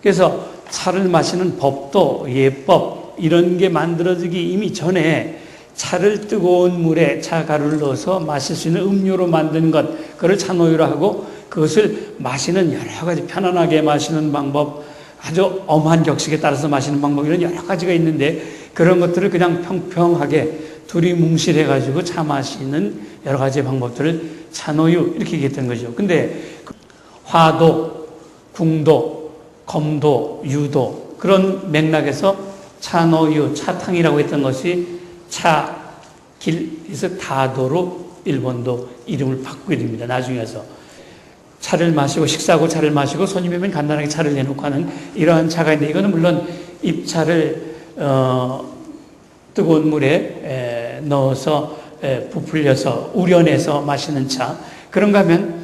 그래서 차를 마시는 법도 예법 이런 게 만들어지기 이미 전에 차를 뜨거운 물에 차 가루를 넣어서 마실 수 있는 음료로 만든 것, 그걸 차노유라 하고 그것을 마시는 여러 가지 편안하게 마시는 방법, 아주 엄한 격식에 따라서 마시는 방법 이런 여러 가지가 있는데 그런 것들을 그냥 평평하게 둘이 뭉실해가지고 차 마시는 여러 가지 방법들을 차노유 이렇게 얘기했던 거죠. 근데 화도, 궁도, 검도, 유도 그런 맥락에서 차노유, 차탕이라고 했던 것이 차길에서 다도로 일본도 이름을 바꾸게 됩니다. 나중에 와서 차를 마시고 식사하고 차를 마시고 손님이 오면 간단하게 차를 내놓고 하는 이러한 차가 있는데 이거는 물론 입차를 뜨거운 물에 넣어서 부풀려서 우려내서 마시는 차. 그런가 하면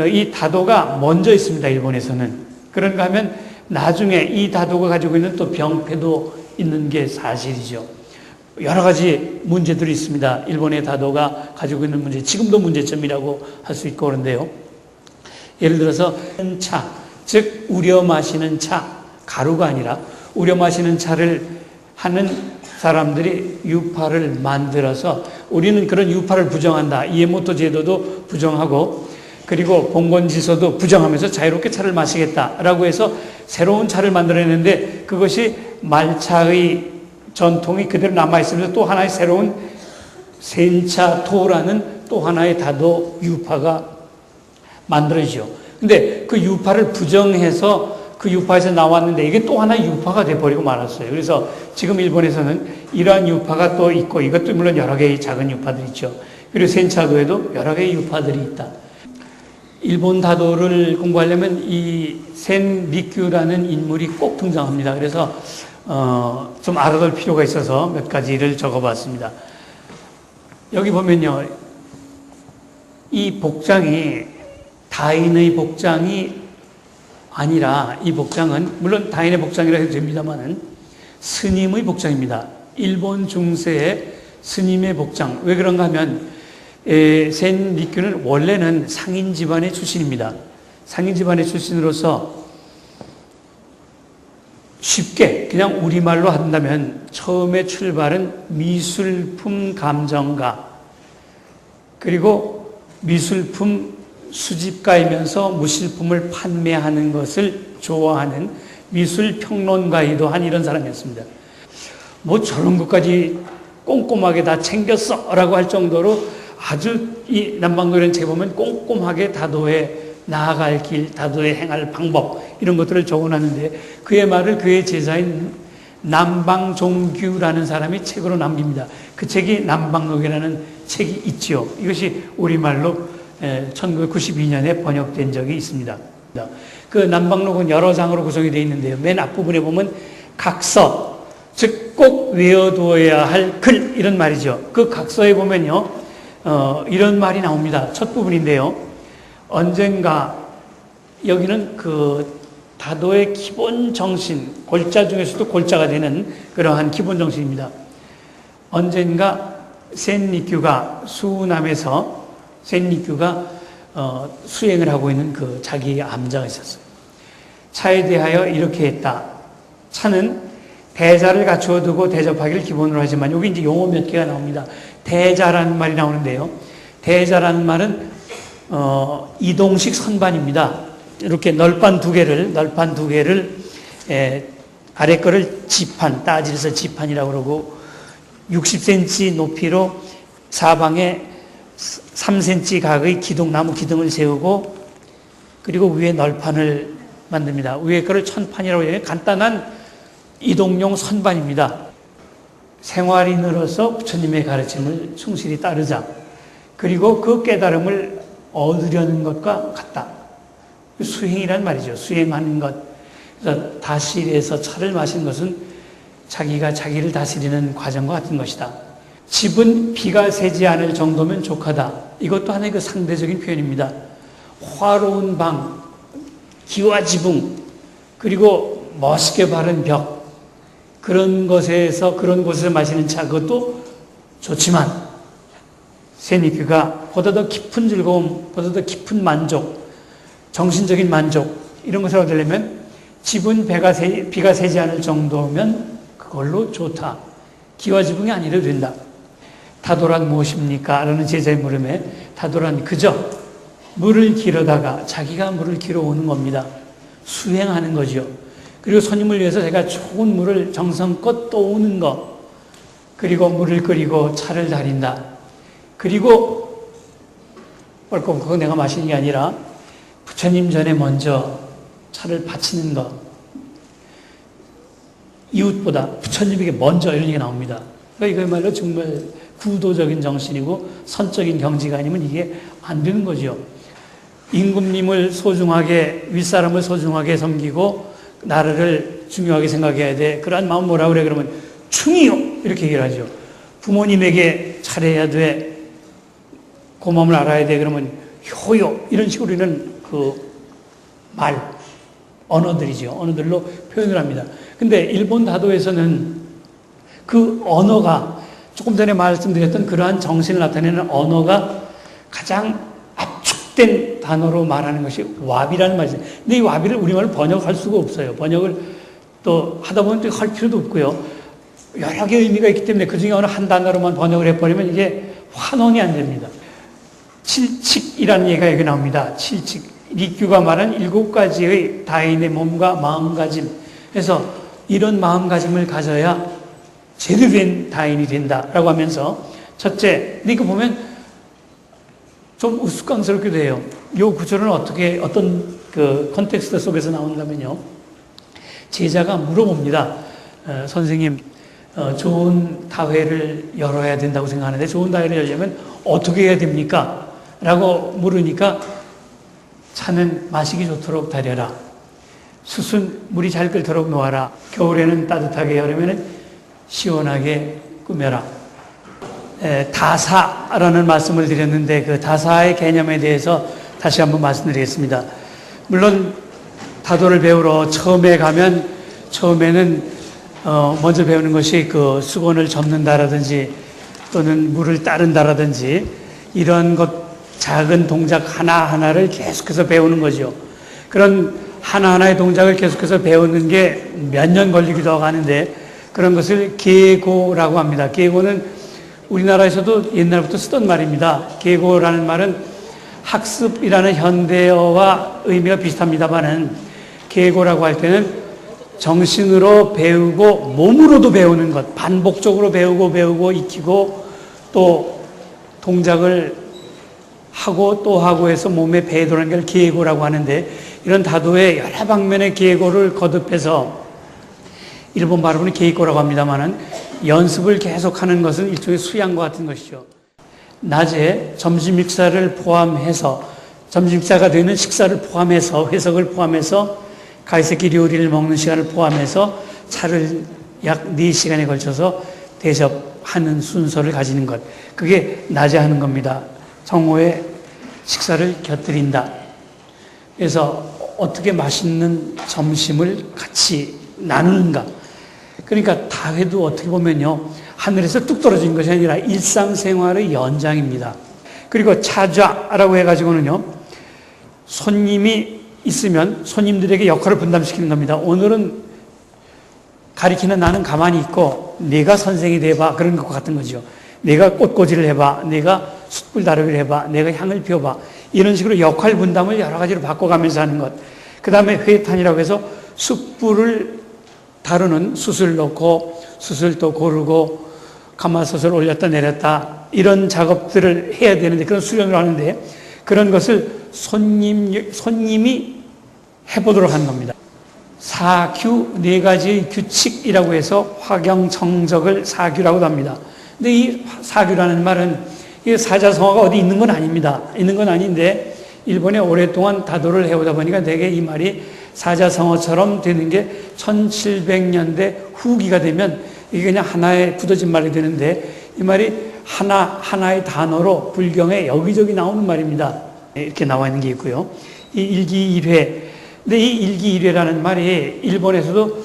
이 다도가 먼저 있습니다. 일본에서는. 그런가 하면 나중에 이 다도가 가지고 있는 또 병폐도 있는 게 사실이죠. 여러 가지 문제들이 있습니다. 일본의 다도가 가지고 있는 문제, 지금도 문제점이라고 할 수 있고 그런데요. 예를 들어서 차, 즉 우려 마시는 차, 가루가 아니라 우려 마시는 차를 하는 사람들이 유파를 만들어서 우리는 그런 유파를 부정한다. 이에모토 제도도 부정하고 그리고 봉건지서도 부정하면서 자유롭게 차를 마시겠다라고 해서 새로운 차를 만들어냈는데 그것이 말차의 전통이 그대로 남아있으면서 또 하나의 새로운 센차토라는 또 하나의 다도 유파가 만들어지죠. 근데 그 유파를 부정해서 그 유파에서 나왔는데 이게 또 하나의 유파가 돼버리고 말았어요. 그래서 지금 일본에서는 이러한 유파가 또 있고 이것도 물론 여러 개의 작은 유파들이 있죠. 그리고 센차도에도 여러 개의 유파들이 있다. 일본 다도를 공부하려면 이 센리큐라는 인물이 꼭 등장합니다. 그래서 좀 알아둘 필요가 있어서 몇 가지를 적어봤습니다. 여기 보면요. 이 복장이 다인의 복장이 아니라 이 복장은 물론 다인의 복장이라 해도 됩니다만은 스님의 복장입니다. 일본 중세의 스님의 복장. 왜 그런가 하면 센리큐는 원래는 상인 집안의 출신입니다. 상인 집안의 출신으로서 쉽게 그냥 우리말로 한다면 처음에 출발은 미술품 감정가 그리고 미술품 수집가이면서 무실품을 판매하는 것을 좋아하는 미술평론가이기도 한 이런 사람이었습니다. 뭐 저런 것까지 꼼꼼하게 다 챙겼어 라고 할 정도로 아주 이 남방노련 책 보면 꼼꼼하게 다도에 나아갈 길, 다도에 행할 방법 이런 것들을 적어놨는데 그의 말을 그의 제자인 남방종규라는 사람이 책으로 남깁니다. 그 책이 남방록이라는 책이 있지요. 이것이 우리말로 1992년에 번역된 적이 있습니다. 그 남방록은 여러 장으로 구성이 되어 있는데요. 맨 앞부분에 보면 각서, 즉 꼭 외워두어야 할 글 이런 말이죠. 그 각서에 보면요. 이런 말이 나옵니다. 첫 부분인데요. 언젠가 여기는 그 다도의 기본 정신, 골자 중에서도 골자가 되는 그러한 기본 정신입니다. 언젠가 센리큐가 수남에서 센리큐가 수행을 하고 있는 그 자기의 암자가 있었어요. 차에 대하여 이렇게 했다. 차는 대자를 갖추어 두고 대접하기를 기본으로 하지만 여기 이제 용어 몇 개가 나옵니다. 대자라는 말이 나오는데요. 대자라는 말은 이동식 선반입니다. 이렇게 널판 두 개를 아래 거를 지판, 따지려서 지판이라고 그러고 60cm 높이로 사방에 3cm 각의 기둥, 나무 기둥을 세우고 그리고 위에 널판을 만듭니다. 위에 거를 천판이라고 해요. 간단한 이동용 선반입니다. 생활이 늘어서 부처님의 가르침을 충실히 따르자. 그리고 그 깨달음을 얻으려는 것과 같다. 수행이란 말이죠. 수행하는 것. 그래서 다실에서 차를 마시는 것은 자기가 자기를 다스리는 과정과 같은 것이다. 집은 비가 새지 않을 정도면 족하다. 이것도 하나의 그 상대적인 표현입니다. 화로운 방, 기와 지붕, 그리고 멋있게 바른 벽, 그런 곳에서 마시는 차, 그것도 좋지만, 세니크가 보다 더 깊은 즐거움, 보다 더 깊은 만족, 정신적인 만족, 이런 것을 얻으려면 집은 비가 새지 않을 정도면 그걸로 좋다. 기와 지붕이 아니라도 된다. 다도란 무엇입니까? 라는 제자의 물음에 다도란 그저 물을 길어다가 자기가 물을 길어 오는 겁니다. 수행하는 거죠. 그리고 손님을 위해서 제가 좋은 물을 정성껏 떠오는 것, 그리고 물을 끓이고 차를 다린다. 그리고 뻘끔 그거 내가 마시는 게 아니라 부처님 전에 먼저 차를 바치는 것, 이웃보다 부처님에게 먼저 이런 얘기가 나옵니다. 그러니까 이거야말로 정말 구도적인 정신이고 선적인 경지가 아니면 이게 안 되는 거죠. 임금님을 소중하게, 윗사람을 소중하게 섬기고 나라를 중요하게 생각해야 돼. 그러한 마음 뭐라 그래? 그러면 충이요! 이렇게 얘기를 하죠. 부모님에게 잘해야 돼. 고마움을 알아야 돼. 그러면 효요! 이런 식으로 이런 언어들이죠. 언어들로 표현을 합니다. 근데 일본 다도에서는 그 언어가 조금 전에 말씀드렸던 그러한 정신을 나타내는 언어가 가장 압축된 단어로 말하는 것이 와비라는 말이죠. 근데 이 와비를 우리말로 번역할 수가 없어요. 번역을 또 하다 보면 또 할 필요도 없고요. 여러 개의 의미가 있기 때문에 그 중에 어느 한 단어로만 번역을 해버리면 이게 환원이 안 됩니다. 칠칙이라는 얘기가 여기 나옵니다. 칠칙. 리규가 말한 7가지의 다인의 몸과 마음가짐. 그래서 이런 마음가짐을 가져야 제대로 된 다인이 된다라고 하면서 첫째, 이거 보면 좀 우스꽝스럽기도 해요. 이 구절은 어떤 그 컨텍스트 속에서 나온다면요. 제자가 물어봅니다. 선생님, 좋은 다회를 열어야 된다고 생각하는데 좋은 다회를 열려면 어떻게 해야 됩니까? 라고 물으니까 차는 마시기 좋도록 다려라. 숯은 물이 잘 끓도록 놓아라. 겨울에는 따뜻하게, 여름에는 시원하게 꾸며라. 다사라는 말씀을 드렸는데 그 다사의 개념에 대해서 다시 한번 말씀드리겠습니다. 물론 다도를 배우러 처음에 가면 처음에는 먼저 배우는 것이 그 수건을 접는다라든지 또는 물을 따른다라든지 이런 것 작은 동작 하나하나를 계속해서 배우는 거죠. 그런 하나하나의 동작을 계속해서 배우는 게 몇 년 걸리기도 하고 하는데 그런 것을 계고라고 합니다. 계고는 우리나라에서도 옛날부터 쓰던 말입니다. 계고라는 말은 학습이라는 현대어와 의미가 비슷합니다만은 계고라고 할 때는 정신으로 배우고 몸으로도 배우는 것, 반복적으로 배우고 익히고 또 동작을 하고 또 하고 해서 몸에 배도라는 걸 계고라고 하는데 이런 다도의 여러 방면의 계고를 거듭해서 일본 발음은 계고라고 합니다만은 연습을 계속하는 것은 일종의 수양과 같은 것이죠. 낮에 점심 식사를 포함해서 점심 식사가 되는 식사를 포함해서 회석을 포함해서 가이세키 요리를 먹는 시간을 포함해서 차를 약 4시간에 걸쳐서 대접하는 순서를 가지는 것. 그게 낮에 하는 겁니다. 정오에 식사를 곁들인다. 그래서 어떻게 맛있는 점심을 같이 나누는가. 그러니까 다회도 어떻게 보면요. 하늘에서 뚝 떨어진 것이 아니라 일상생활의 연장입니다. 그리고 차좌라고 해가지고는요. 손님이 있으면 손님들에게 역할을 분담시키는 겁니다. 오늘은 가리키는 나는 가만히 있고 내가 선생이 돼봐. 그런 것과 같은 거죠. 내가 꽃꽂이를 해봐. 내가 숯불 다루기를 해봐. 내가 향을 피워봐. 이런 식으로 역할 분담을 여러 가지로 바꿔가면서 하는 것. 그 다음에 회탄이라고 해서 숯불을 다루는 숯을 넣고 숯을 또 고르고 가마솥을 올렸다 내렸다 이런 작업들을 해야 되는데 그런 수련을 하는데 그런 것을 손님이 해보도록 한 겁니다. 사규, 4가지의 규칙이라고 해서 화경정적을 사규라고도 합니다. 근데 이 사규라는 말은 이 사자성어가 어디 있는 건 아닙니다. 있는 건 아닌데 일본에 오랫동안 다도를 해오다 보니까 대개 이 말이 사자성어처럼 되는 게 1700년대 후기가 되면 이게 그냥 하나에 굳어진 말이 되는데 이 말이 하나의 단어로 불경에 여기저기 나오는 말입니다. 이렇게 나와 있는 게 있고요. 이 일기일회. 근데 이 일기일회라는 말이 일본에서도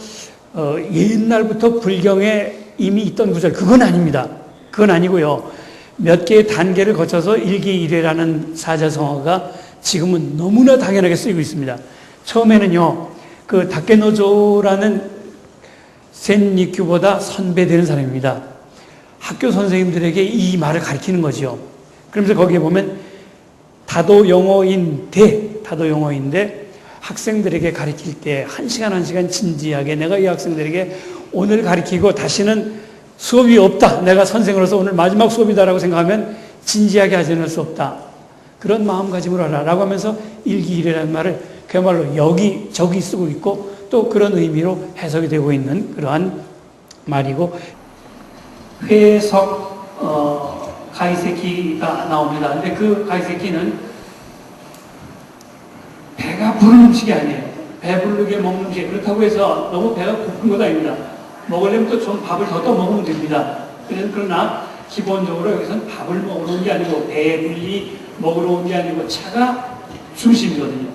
옛날부터 불경에 이미 있던 구절, 그건 아닙니다. 그건 아니고요. 몇 개의 단계를 거쳐서 일기일회라는 사자성어가 지금은 너무나 당연하게 쓰이고 있습니다. 처음에는요, 그 다케노조라는 센니큐보다 선배되는 사람입니다. 학교 선생님들에게 이 말을 가르치는 거죠. 그러면서 거기에 보면 다도용어인데 학생들에게 가르칠 때 1시간 진지하게 내가 이 학생들에게 오늘 가르치고 다시는 수업이 없다. 내가 선생으로서 오늘 마지막 수업이다라고 생각하면 진지하게 하지 않을 수 없다. 그런 마음가짐으로 하라. 라고 하면서 일기일회라는 말을 그야말로 여기 저기 쓰고 있고 또 그런 의미로 해석이 되고 있는 그러한 말이고 회석 가이세키가 나옵니다. 근데 그 가이세키는 배가 부른 음식이 아니에요. 배부르게 먹는 음식. 그렇다고 해서 너무 배가 고픈 것도 아닙니다. 먹으려면 또 좀 밥을 더 먹으면 됩니다. 그러나 기본적으로 여기서는 밥을 먹으러 온 게 아니고 배불리 먹으러 온 게 아니고 차가 중심이거든요.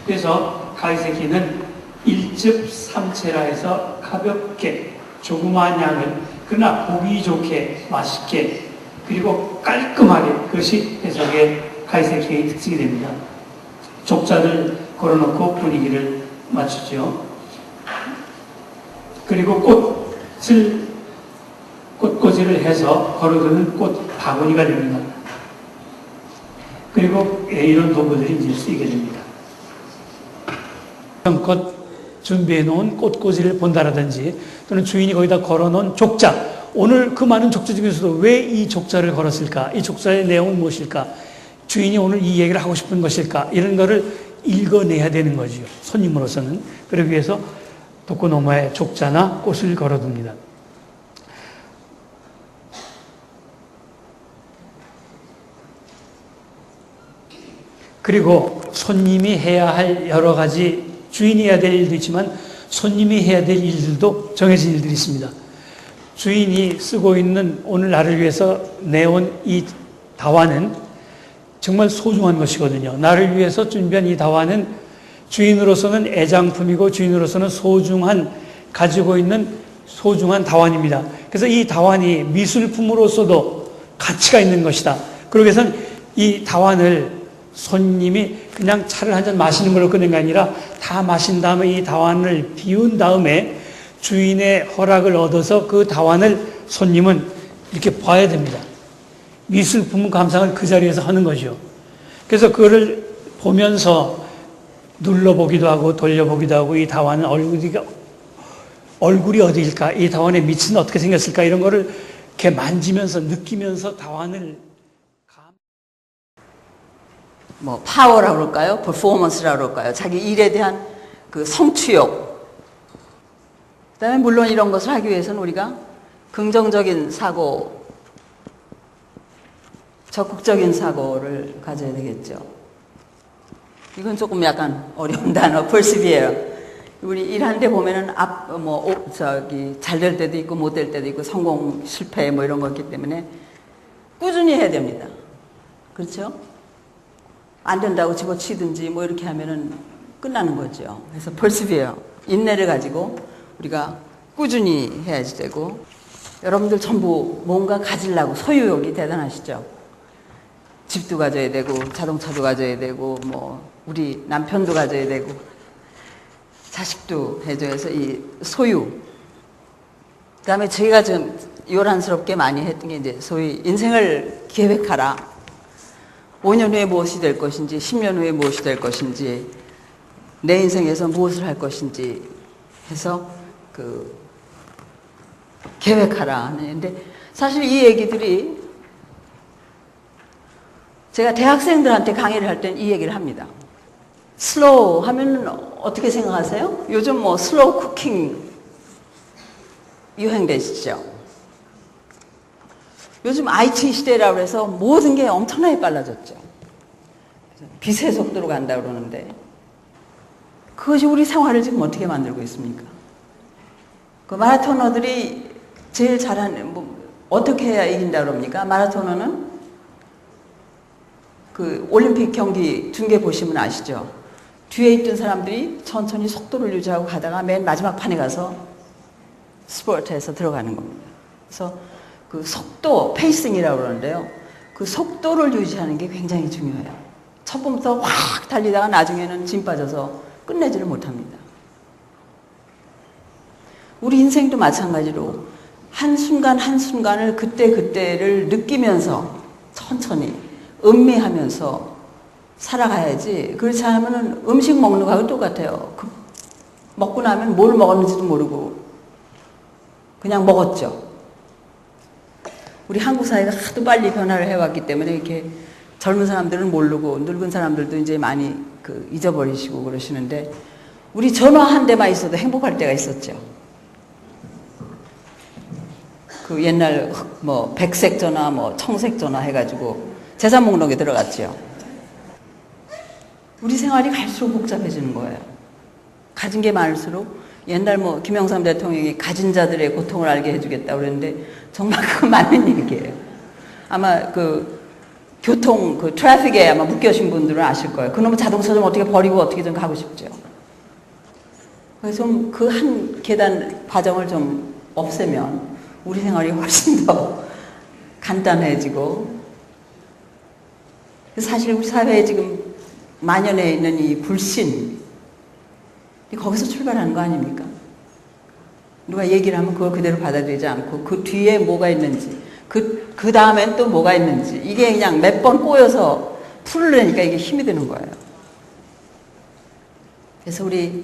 그래서 가이세키는 1즙3채라 해서 가볍게 조그마한 양을 그러나 보기 좋게 맛있게 그리고 깔끔하게 그것이 해석의 가이세키의 특징이 됩니다. 족자를 걸어놓고 분위기를 맞추죠. 그리고 꽃꽂이를 해서 걸어두는 꽃 바구니가 됩니다. 그리고 이런 도구들이 이제 쓰이게 됩니다. 것 준비해 놓은 꽃꽂이를 본다라든지 또는 주인이 거기다 걸어놓은 족자. 오늘 그 많은 족자 중에서도 왜 이 족자를 걸었을까? 이 족자의 내용은 무엇일까? 주인이 오늘 이 얘기를 하고 싶은 것일까? 이런 거를 읽어내야 되는 거죠. 손님으로서는. 그러기 위해서 도코노마에 족자나 꽃을 걸어둡니다. 그리고 손님이 해야 할 여러 가지 주인이 해야 될 일도 있지만 손님이 해야 될 일들도 정해진 일들이 있습니다. 주인이 쓰고 있는 오늘 나를 위해서 내온 이 다화는 정말 소중한 것이거든요. 나를 위해서 준비한 이 다화는 주인으로서는 애장품이고 주인으로서는 가지고 있는 소중한 다환입니다. 그래서 이 다환이 미술품으로서도 가치가 있는 것이다. 그러기 위해서는 이 다환을 손님이 그냥 차를 한 잔 마시는 걸로 끝낸 게 아니라 다 마신 다음에 이 다환을 비운 다음에 주인의 허락을 얻어서 그 다환을 손님은 이렇게 봐야 됩니다. 미술품 감상을 그 자리에서 하는 거죠. 그래서 그거를 보면서 눌러보기도 하고 돌려보기도 하고 이 다환은 얼굴이 어디일까? 이 다환의 밑은 어떻게 생겼을까? 이런 거를 이렇게 만지면서 느끼면서 다환을 파워라고 그럴까요? 퍼포먼스라고 그럴까요? 자기 일에 대한 그 성취욕. 그 다음에 물론 이런 것을 하기 위해서는 우리가 긍정적인 사고, 적극적인 사고를 가져야 되겠죠. 이건 조금 약간 어려운 단어, persevere. 우리 일하는데 보면은 잘 될 때도 있고 못 될 때도 있고 성공, 실패 이런 거 있기 때문에 꾸준히 해야 됩니다. 그렇죠? 안 된다고 집어치든지 이렇게 하면은 끝나는 거죠. 그래서 persevere, 인내를 가지고 우리가 꾸준히 해야지 되고 여러분들 전부 뭔가 가지려고 소유욕이 대단하시죠? 집도 가져야 되고 자동차도 가져야 되고 우리 남편도 가져야 되고 자식도 해줘야 해서 이 소유. 그 다음에 저희가 좀 요란스럽게 많이 했던 게 이제 소위 인생을 계획하라. 5년 후에 무엇이 될 것인지, 10년 후에 무엇이 될 것인지, 내 인생에서 무엇을 할 것인지 해서 계획하라 하는데 사실 이 얘기들이 제가 대학생들한테 강의를 할 땐 이 얘기를 합니다. 슬로우 하면 어떻게 생각하세요? 요즘 뭐 슬로우 쿠킹 유행되시죠? 요즘 IT 시대라고 해서 모든 게 엄청나게 빨라졌죠. 빛의 속도로 간다고 그러는데 그것이 우리 생활을 지금 어떻게 만들고 있습니까? 그 마라토너들이 제일 잘하는, 어떻게 해야 이긴다 그럽니까? 마라토너는 그 올림픽 경기 중계 보시면 아시죠? 뒤에 있던 사람들이 천천히 속도를 유지하고 가다가 맨 마지막 판에 가서 스포츠에서 들어가는 겁니다. 그래서 그 속도, 페이싱이라고 그러는데요. 그 속도를 유지하는 게 굉장히 중요해요. 첫 번부터 확 달리다가 나중에는 진 빠져서 끝내지를 못합니다. 우리 인생도 마찬가지로 한순간 한순간을 그때그때를 느끼면서 천천히 음미하면서 살아가야지. 그렇지 않으면 음식 먹는 거하고 똑같아요. 먹고 나면 뭘 먹었는지도 모르고 그냥 먹었죠. 우리 한국 사회가 하도 빨리 변화를 해왔기 때문에 이렇게 젊은 사람들은 모르고 늙은 사람들도 이제 많이 잊어버리시고 그러시는데 우리 전화 한 대만 있어도 행복할 때가 있었죠. 그 옛날 뭐 백색 전화, 뭐 청색 전화 해가지고 재산 목록에 들어갔죠. 우리 생활이 갈수록 복잡해지는 거예요. 가진 게 많을수록 옛날 뭐 김영삼 대통령이 가진 자들의 고통을 알게 해주겠다고 그랬는데 정말 그거 맞는 얘기예요. 아마 그 교통, 그 트래픽에 아마 묶여신 분들은 아실 거예요. 그놈의 자동차 좀 어떻게 버리고 어떻게 좀 가고 싶죠. 그래서 좀 그 한 계단 과정을 좀 없애면 우리 생활이 훨씬 더 간단해지고 사실 우리 사회에 지금 만연해 있는 이 불신 거기서 출발하는 거 아닙니까? 누가 얘기를 하면 그걸 그대로 받아들이지 않고 그 뒤에 뭐가 있는지 그 다음엔 또 뭐가 있는지 이게 그냥 몇 번 꼬여서 풀으려니까 이게 힘이 드는 거예요. 그래서 우리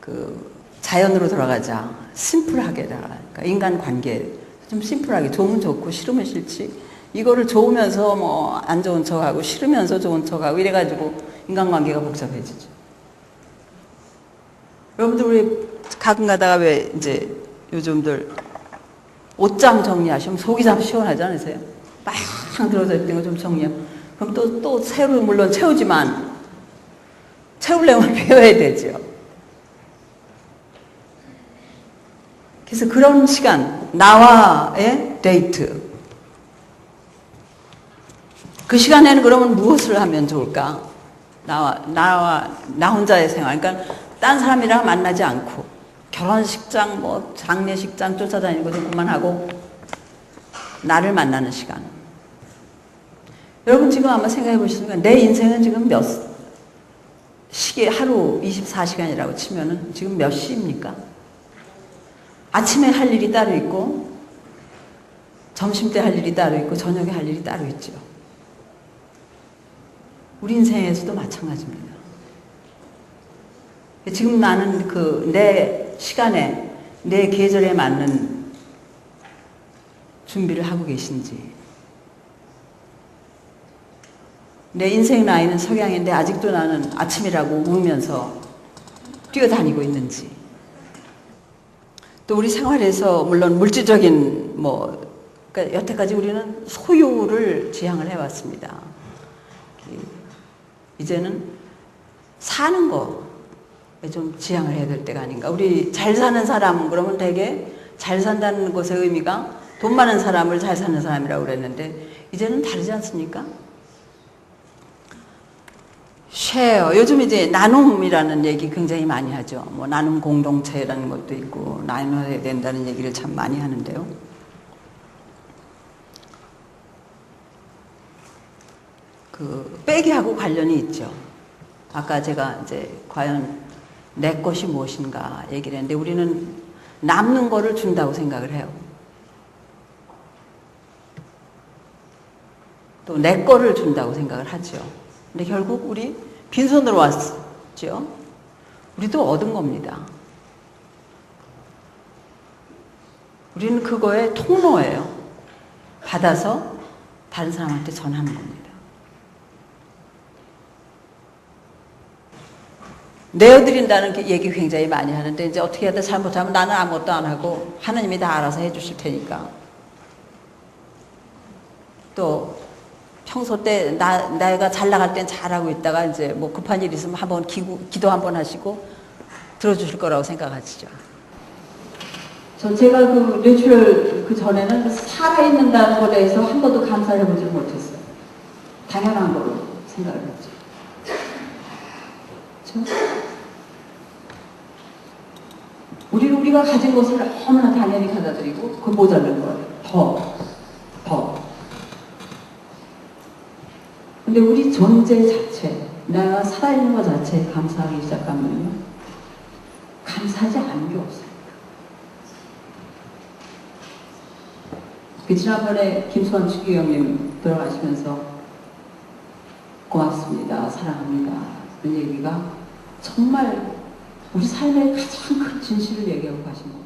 그 자연으로 돌아가자. 심플하게 그러니까 인간관계 좀 심플하게 좋으면 좋고 싫으면 싫지. 이거를 좋으면서 뭐 안 좋은 척하고 싫으면서 좋은 척하고 이래가지고 인간관계가 복잡해지죠. 여러분들 우리 가끔 가다가 왜 이제 요즘들 옷장 정리하시면 속이 참 시원하지 않으세요? 막 들어져 있던 거 좀 정리하고 그럼 또 새로 물론 채우지만 채우려면 배워야 되죠. 그래서 그런 시간 나와의 데이트 그 시간에는 그러면 무엇을 하면 좋을까? 나 혼자의 생활. 그러니까 딴 사람이랑 만나지 않고 결혼식장, 뭐 장례식장 쫓아다니고 좀 그만하고 나를 만나는 시간. 여러분 지금 아마 생각해 보셨습니까? 내 인생은 지금 몇 시계 하루 24시간이라고 치면은 지금 몇 시입니까? 아침에 할 일이 따로 있고 점심때 할 일이 따로 있고 저녁에 할 일이 따로 있죠. 우리 인생에서도 마찬가지입니다. 지금 나는 내 시간에 내 계절에 맞는 준비를 하고 계신지 내 인생 나이는 석양인데 아직도 나는 아침이라고 울면서 뛰어다니고 있는지 또 우리 생활에서 물론 물질적인 그러니까 여태까지 우리는 소유를 지향을 해왔습니다. 이제는 사는 거에 좀 지향을 해야 될 때가 아닌가. 우리 잘 사는 사람 그러면 되게 잘 산다는 것의 의미가 돈 많은 사람을 잘 사는 사람이라고 그랬는데 이제는 다르지 않습니까? 쉐어. 요즘 이제 나눔이라는 얘기 굉장히 많이 하죠. 뭐 나눔 공동체라는 것도 있고 나눠야 된다는 얘기를 참 많이 하는데요. 빼기하고 관련이 있죠. 아까 제가 이제 과연 내 것이 무엇인가 얘기를 했는데 우리는 남는 거를 준다고 생각을 해요. 또 내 거를 준다고 생각을 하죠. 근데 결국 우리 빈손으로 왔죠. 우리도 얻은 겁니다. 우리는 그거의 통로예요. 받아서 다른 사람한테 전하는 겁니다. 내어드린다는 얘기 굉장히 많이 하는데 이제 어떻게 하다 잘못하면 나는 아무것도 안 하고 하나님이 다 알아서 해주실 테니까. 또 평소 때 내가 잘 나갈 땐 잘하고 있다가 이제 뭐 급한 일 있으면 한번 기도 한번 하시고 들어주실 거라고 생각하시죠. 제가 그 뇌출혈 그 전에는 살아있는다는 것에 대해서 한 번도 감사를 해보지 못했어요. 당연한 걸로 생각을 했죠. 우리는 우리가 가진 것을 너무나 당연히 받아들이고 그 모자른 거예요. 더. 근데 우리 존재 자체, 내가 살아있는 것 자체에 감사하기 시작하면요. 감사하지 않은 게 없어요. 그 지난번에 김수환 추기경님 돌아가시면서 고맙습니다, 사랑합니다 그런 얘기가 정말 우리 삶의 가장 큰 진실을 얘기하고 가신 겁니다.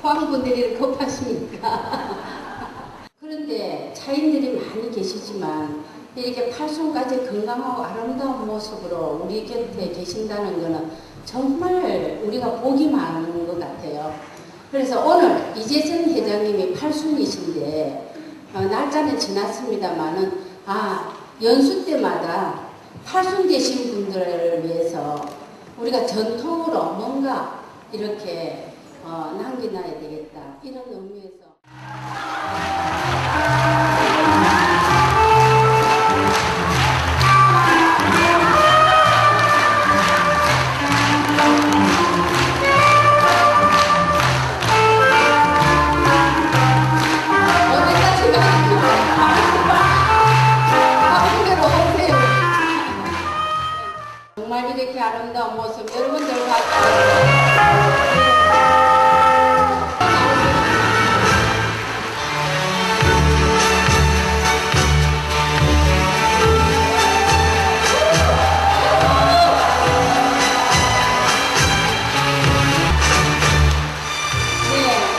포항분들이 급하시니까. 그런데 차인들이 많이 계시지만 이렇게 팔순까지 건강하고 아름다운 모습으로 우리 곁에 계신다는 것은 정말 우리가 복이 많은 것 같아요. 그래서 오늘 이재선 회장님이 팔순이신데 날짜는 지났습니다만은 연수 때마다 팔순 되신 분들을 위해서 우리가 전통으로 뭔가 이렇게 남겨놔야 되겠다 이런 의미에서 정말 이렇게 아름다운 모습 여러분들과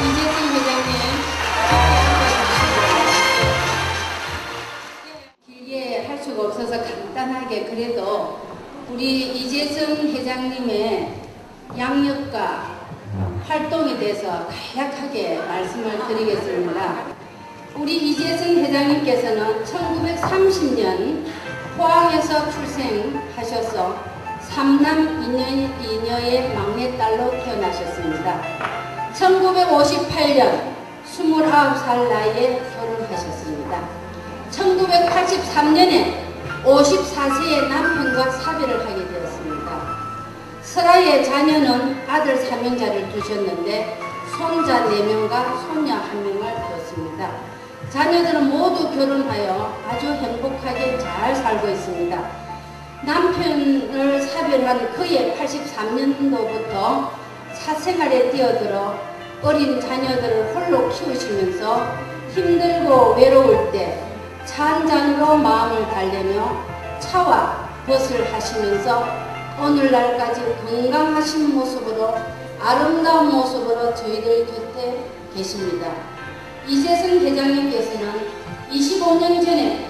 이재선 회장님 길게 할 수가 없어서 간단하게 그래도 우리 이재선 회장님의 양력과 활동에 대해서 간략하게 말씀을 드리겠습니다. 우리 이재선 회장님께서는 1930년 포항에서 출생하셔서 3남 2녀의 막내딸로 태어나셨습니다. 1958년 29살 나이에 결혼하셨습니다. 1983년에 54세의 남편과 사별을 하게 되었습니다. 설아의 가게 자녀는 아들 3명자를 두셨는데 손자 4명과 손녀 1명을 두었습니다. 자녀들은 모두 결혼하여 아주 행복하게 잘 살고 있습니다. 남편을 사별한 그해 83년도부터 사생활에 뛰어들어 어린 자녀들을 홀로 키우시면서 힘들고 외로울 때 차 한 잔으로 마음을 달래며 차와 버스를 하시면서 오늘날까지 건강하신 모습으로 아름다운 모습으로 저희들 곁에 계십니다. 이재승 회장님께서는 25년 전에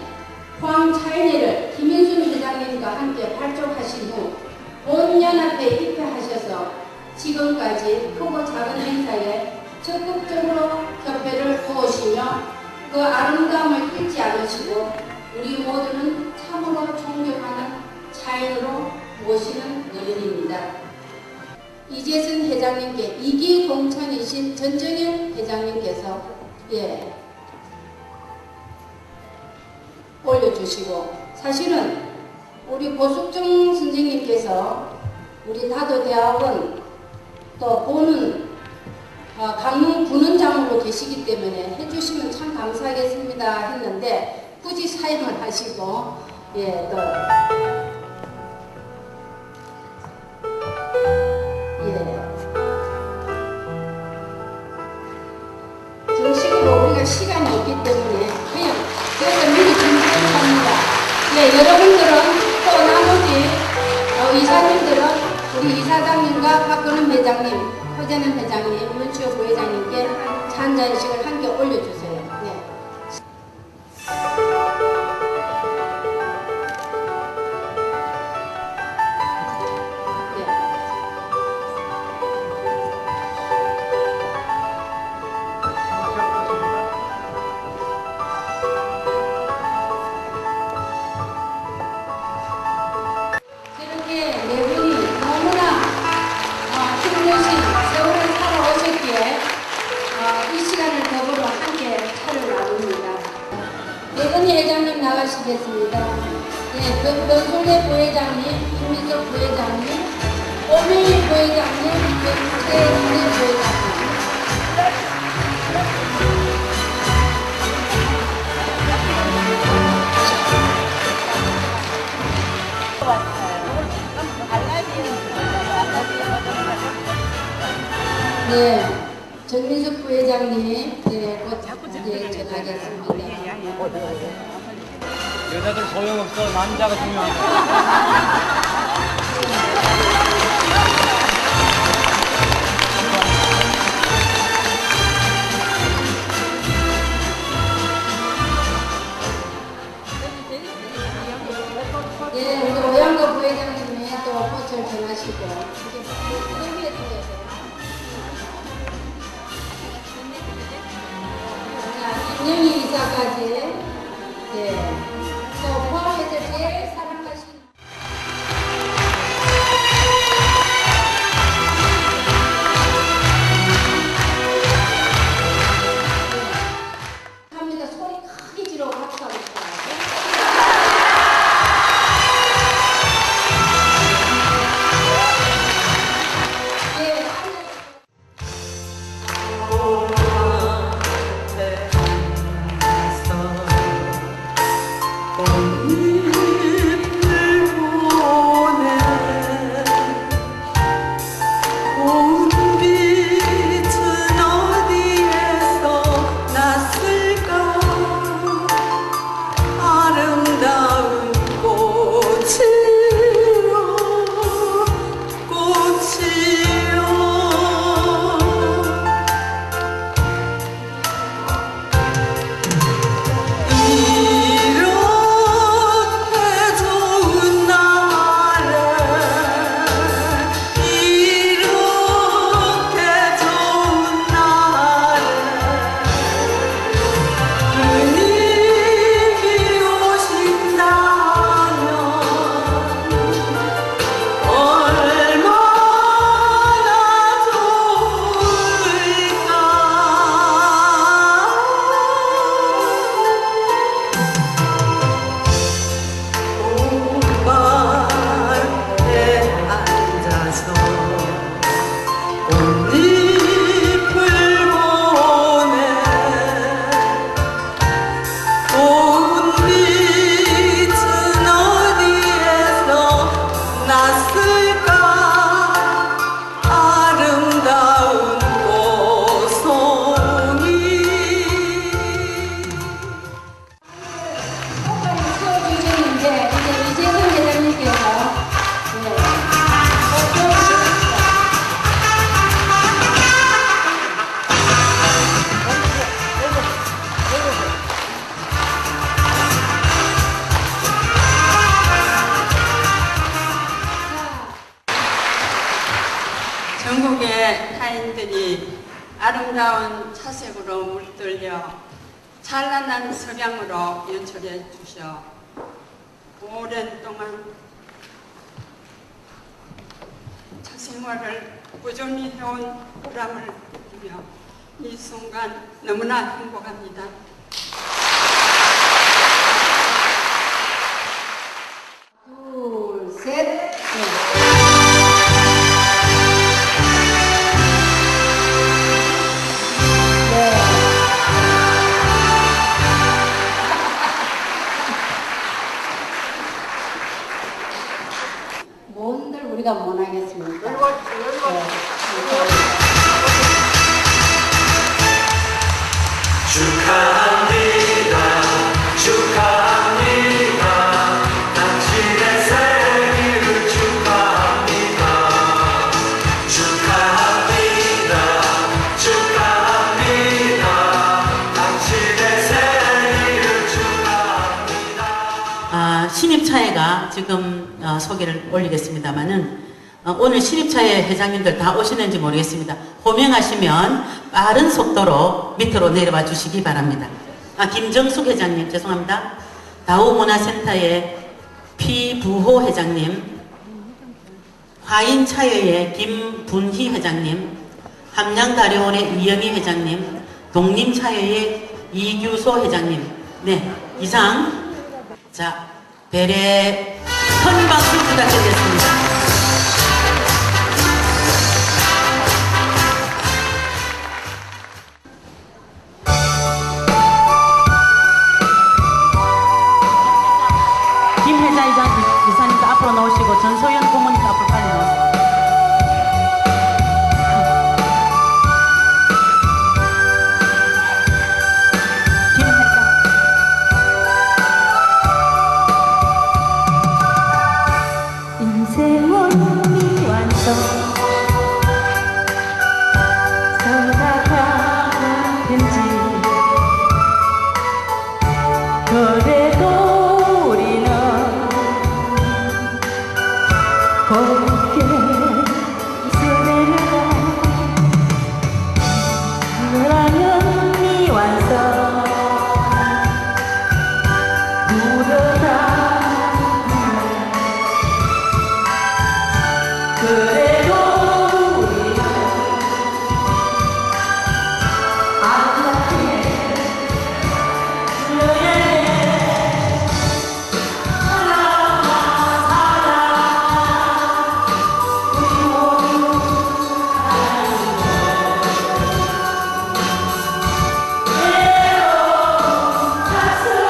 포항 차이네를 김인순 회장님과 함께 발족하신 후 본연합회에 입회하셔서 지금까지 크고 작은 행사에 적극적으로 협회를 도우시며 그 아름다움을 잊지 않으시고 우리 모두는 참으로 존경하는 차인으로 모시는 어른입니다. 이재승 회장님께 이기공천이신 전정현 회장님께서 올려주시고, 사실은 우리 고숙정 선생님께서 우리 다도대학원 또 보는 강릉 군원장으로 계시기 때문에 해주시면 참 감사하겠습니다 했는데 굳이 사임을 하시고 정식으로 우리가 시간이 없기 때문에 그냥 그래서 미리 준비를 합니다. 여러분들은 또 나머지 이사님들은 우리 이사장님과 박근혜 회장님, 허재는 회장님, 문치호 부회장님께 차 한 잔씩을 함께 올려주세요. 저렇게 네 분이 너무나 힘드신 세월을 살아오셨기에 이 시간을 더불어 함께 차를 나눕니다. 대건희 회장님 나가시겠습니다. 변솔래 부회장님, 김민석 부회장님, 오명희 부회장님, 최은혜 부회장님. 정민숙 부회장님, 곧 전하겠습니다. 여자들 소용없어. 남자가 중요하다. 우리 오양거 부회장님이 또 꽃을 전하시고. 김영희 이사까지 또 포항에서 제일 사랑하시는 합니다. 소리 크게 지르고 박수하고 싶어요. 전국의 타인들이 아름다운 차색으로 물들여 찬란한 석양으로 연출해 주셔 오랜 동안 차 생활을 꾸준히 해온 보람을 느끼며 이 순간 너무나 행복합니다. 둘, 셋. 뭔들 우리가 못하겠습니까? 축하합니다. 축하합니다. 당신의 생일을 축하합니다. 축하합니다. 축하합니다. 당신의 생일을 축하합니다. 신입차회가 지금 소개를 올리겠습니다만은 오늘 신입차회 회장님들 다 오시는지 모르겠습니다. 호명하시면 빠른 속도로 밑으로 내려와 주시기 바랍니다. 김정숙 회장님 죄송합니다. 다우문화센터의 피부호 회장님, 화인차회의 김분희 회장님, 함양가려원의 이영희 회장님, 독림차회의 이규소 회장님. 네, 이상. 자, 배례 큰 박수 부탁드리겠습니다. 김 이사님도 앞으로 나오시고 전소연 고문님도 앞으로 빨리 나오세요. 김 회장. 인생은 미완성 살아가는지 그래도 우리는 곱게 있으려가 사랑은 미완성 부르다 그래도 우리는 아름답게 살아야 해. 사랑아 사랑 우리 모두 외로운 가슴에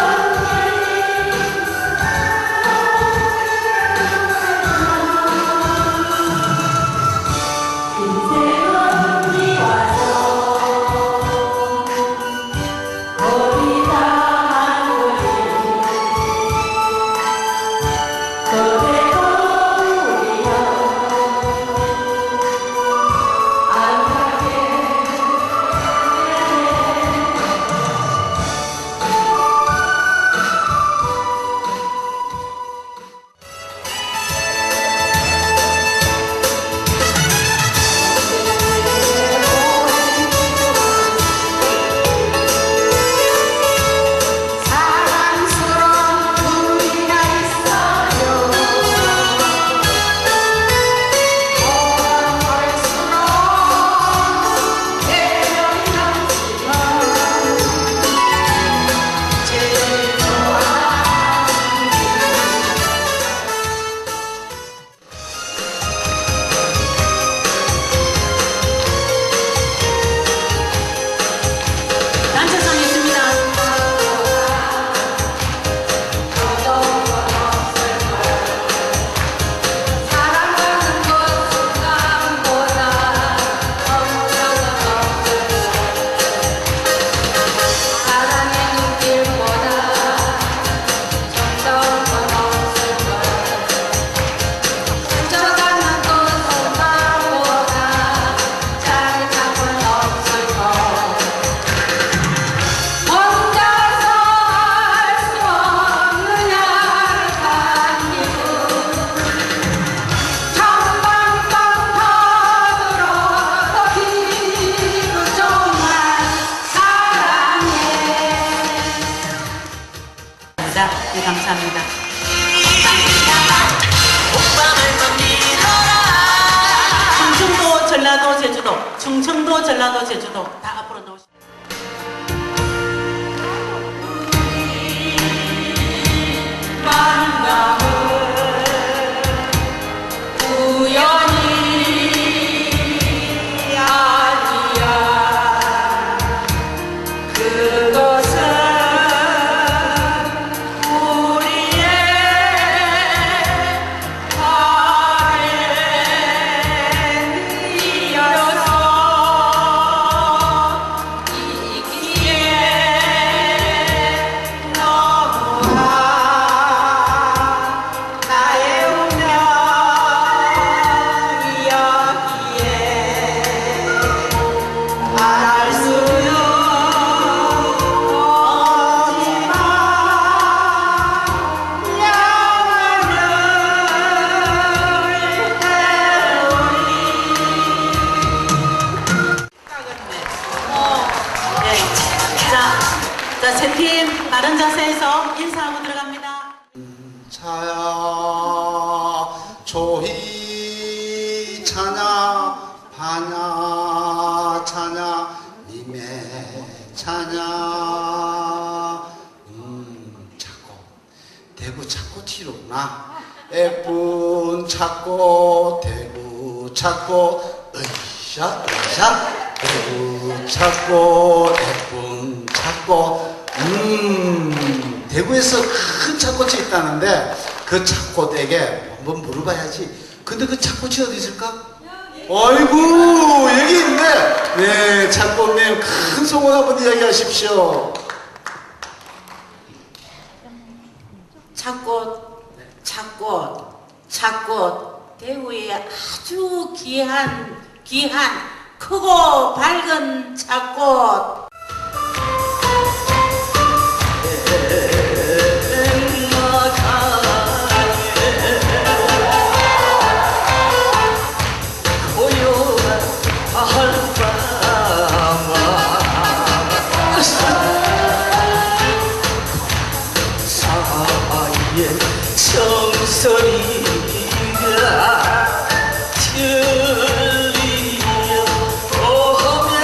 충청도, 전라도, 제주도 다 앞으로 나오시죠. 우연이 아니야. 그것은 우리의 바램이었어. 이기에 너무나 나의 운명이었기에 말할 수는 없지만 영원을 자, 세 팀 바른 자세에서 인사하고 들어갑니다. 차야 조희 차냐 바냐 차냐 님의 차냐 찾고 대구 찾고 티로구나. 예쁜 찾고 대구 찾고 으쌰 대구 찾고 예쁜 찾고 대구에서 큰 찾꽃이 있다는데 그 찾꽃에게 한번 물어봐야지. 근데 그 찾꽃이 어디 있을까? 아이고 여기 있네. 네, 찾꽃님 큰 소원 한번 이야기하십시오. 찾꽃 대구에 아주 귀한 크고 밝은 찾꽃. 정서리가 들리어 오면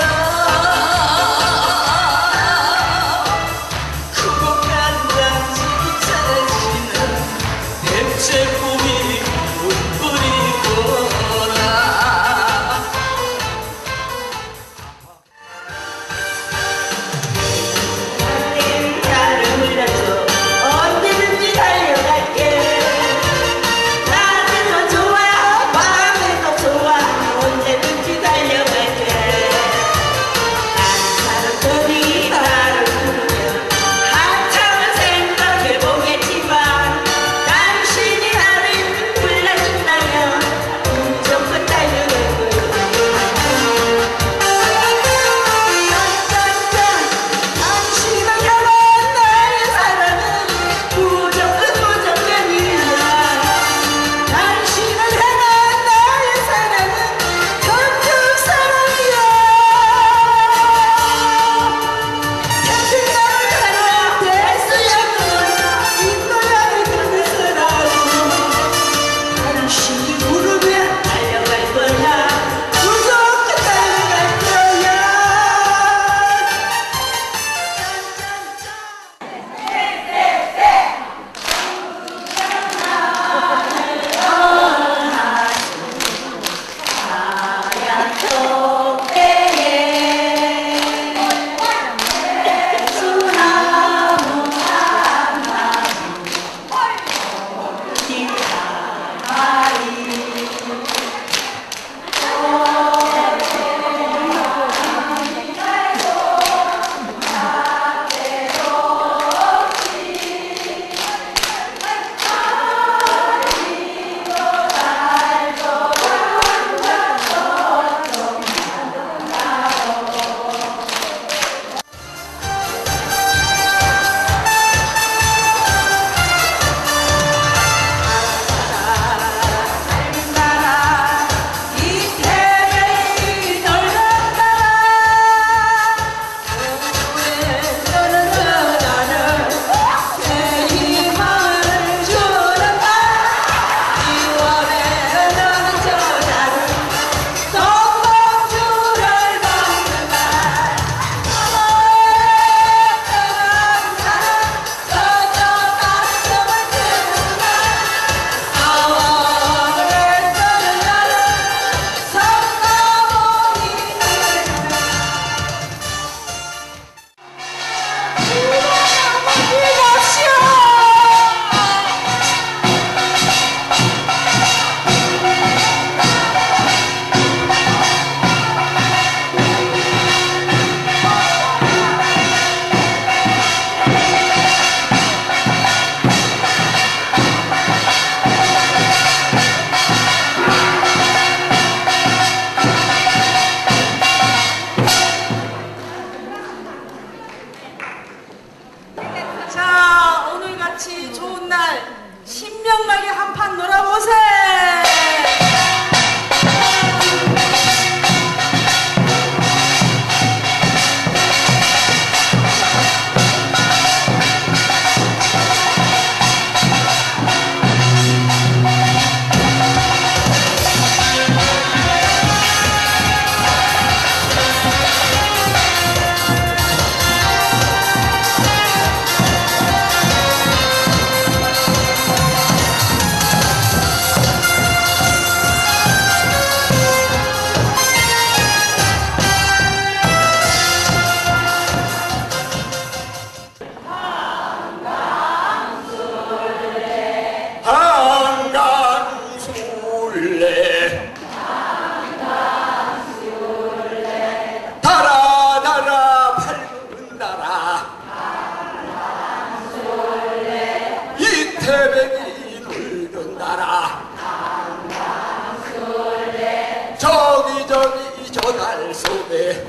손에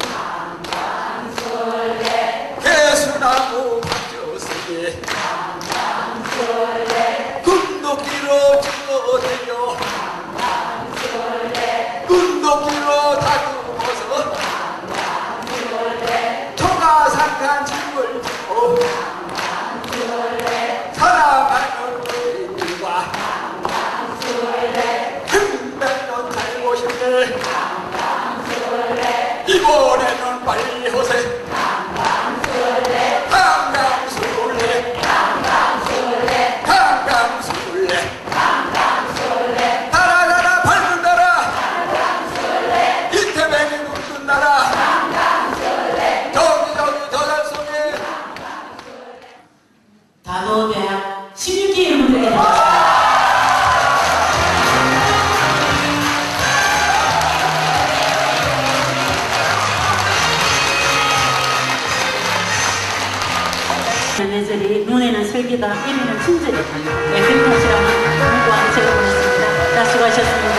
개수나무 가졌으니 군도끼로 찍어대며 군도끼로 다듬어서 초가상간 집을 짓고 사랑하는 우리들과 힘들던 살고 싶네 이번에는 빨리 오세 강강술래 달아달아 밝은 달아 이태백이 눕는 나라 저기 저달 속에 단호대학 16기 여러분들에게 드리겠습니다. 예절이 눈에는 슬기다, 입에는 친절이. 네, 그렇게 하시라는 공부한 제가 보냈습니다. 다 수고하셨습니다.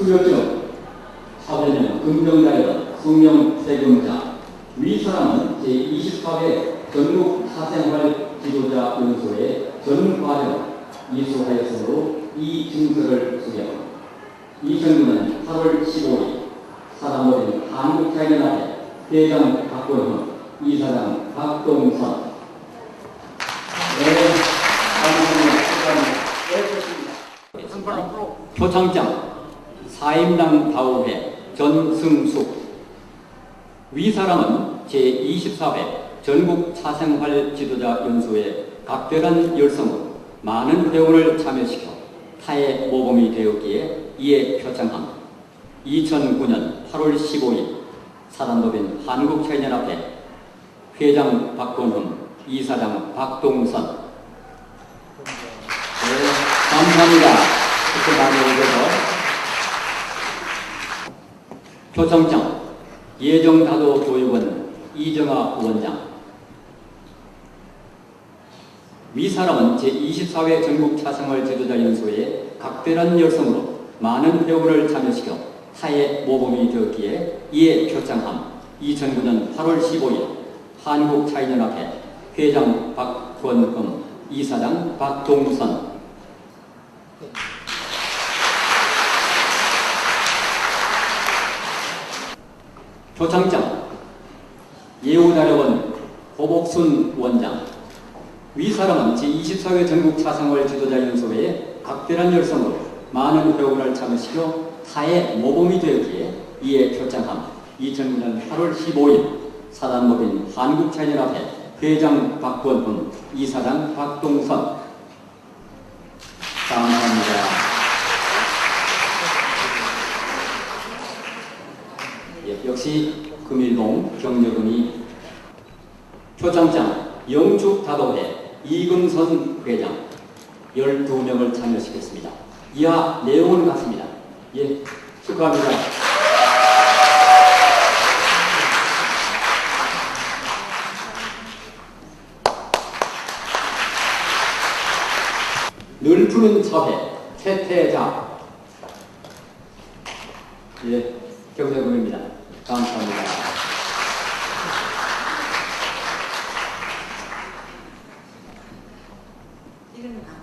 수료증, 사회명 긍정자연 숙명 세금자. 위 사람은 제24회 전국 사생활 지도자 연수회 전 과정 이수하였으므로 이 증서를 수령. 이 정부는 8월 15일 사단법인 한국자연합회 회장 박건훈, 이사장 박동선. 표창장 사임당 다우회 전승숙. 위 사람은 제24회 전국 사생활 지도자 연수회 각별한 열성으로 많은 회원을 참여시켜 타의 모범이 되었기에 이에 표창함. 2009년 8월 15일 사단법인 한국차연합회 회장 박건훈, 이사장 박동선. 네, 감사합니다. 이렇게 많이 오셔서. 표창장 예정다도 교육원 이정아 원장. 위 사람은 제24회 전국 사생활 지도자 연수회에 각별한 열성으로 많은 회원을 참여시켜 타의 모범이 되었기에 이에 표창함. 2009년 8월 15일 한국차연합회 회장 박권금, 이사장 박동선. 표창장 예우자료원 고복순 원장. 위 사람은 제24회 전국 사생활 지도자 연수회에 각별한 열성으로 많은 회원을 참여시켜 타의 모범이 되었기에 이에 표창함. 2009년 8월 15일 사단법인 한국차연합회 회장 박권훈, 이사장 박동선. 감사합니다. 예, 역시 금일동 경력은이. 표창장 영축다도회 이금선 회장 12명을 참여시켰습니다. 이하 내용은 같습니다. 예, 축하합니다. 늘 푸른 서해 최태자. 예, 경례금입니다. 감사합니다.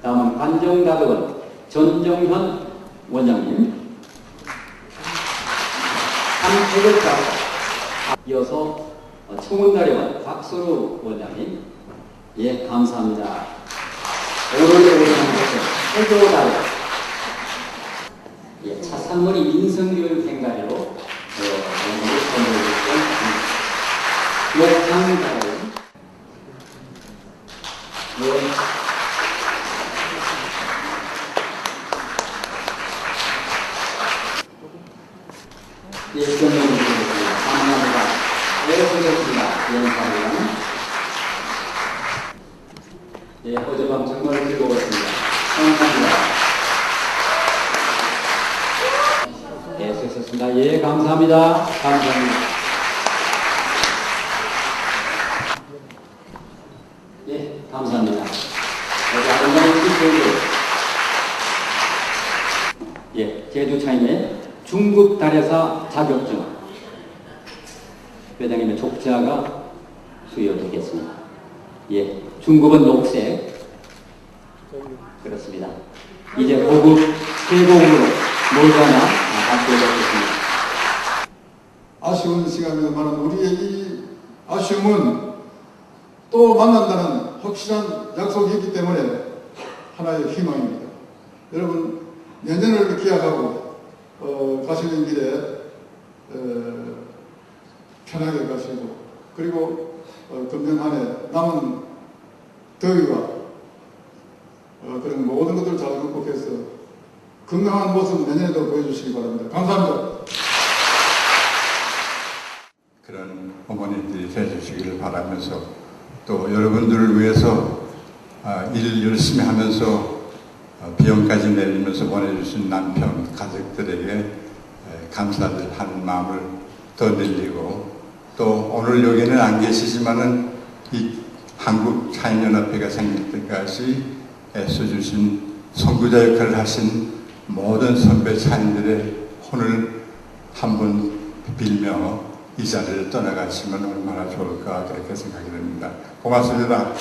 다음은 관정다도원 전정현 원장님. 한태극 작가. 이어서 청운다려원 박소루 원장님. 예, 감사합니다. 오늘 오전한 것은 해조다려. 예, 차상머리 인성교육 행가리로 욕탕다려. 예, 경례드리겠습니다. 감사합니다. 네, 수고하셨습니다. 연사위원. 예, 어젯밤 정말 즐거웠습니다. 감사합니다. 네, 수고하셨습니다. 예, 감사합니다. 감사합니다. 예, 감사합니다. 어제 아름다운 기술을. 예, 제주차임의 중급 달여사 자격증 회장님의 족자가 수여되겠습니다. 예, 중급은 녹색. 그렇습니다. 이제 고급 세공으로 몰가나 발표되겠습니다. 아쉬운 시간이지만 우리의 이 아쉬움은 또 만난다는 확실한 약속이 있기 때문에 하나의 희망입니다. 여러분, 내년을 기약하고 가시는 길에 편하게 가시고, 그리고 금년 한 해 남은 더위와 그런 모든 것들을 잘 극복해서 건강한 모습 내년에도 보여주시기 바랍니다. 감사합니다. 그런 어머니들이 되주시기를 바라면서, 또 여러분들을 위해서 일 열심히 하면서 비용까지 내리면서 보내주신 남편, 가족들에게 감사를 하는 마음을 더 늘리고, 또 오늘 여기는 안 계시지만은 이 한국차연연합회가 생길 때까지 애써주신 선구자 역할을 하신 모든 선배 차인들의 손을 한번 빌며 이 자리를 떠나가시면 얼마나 좋을까 그렇게 생각이 됩니다. 고맙습니다.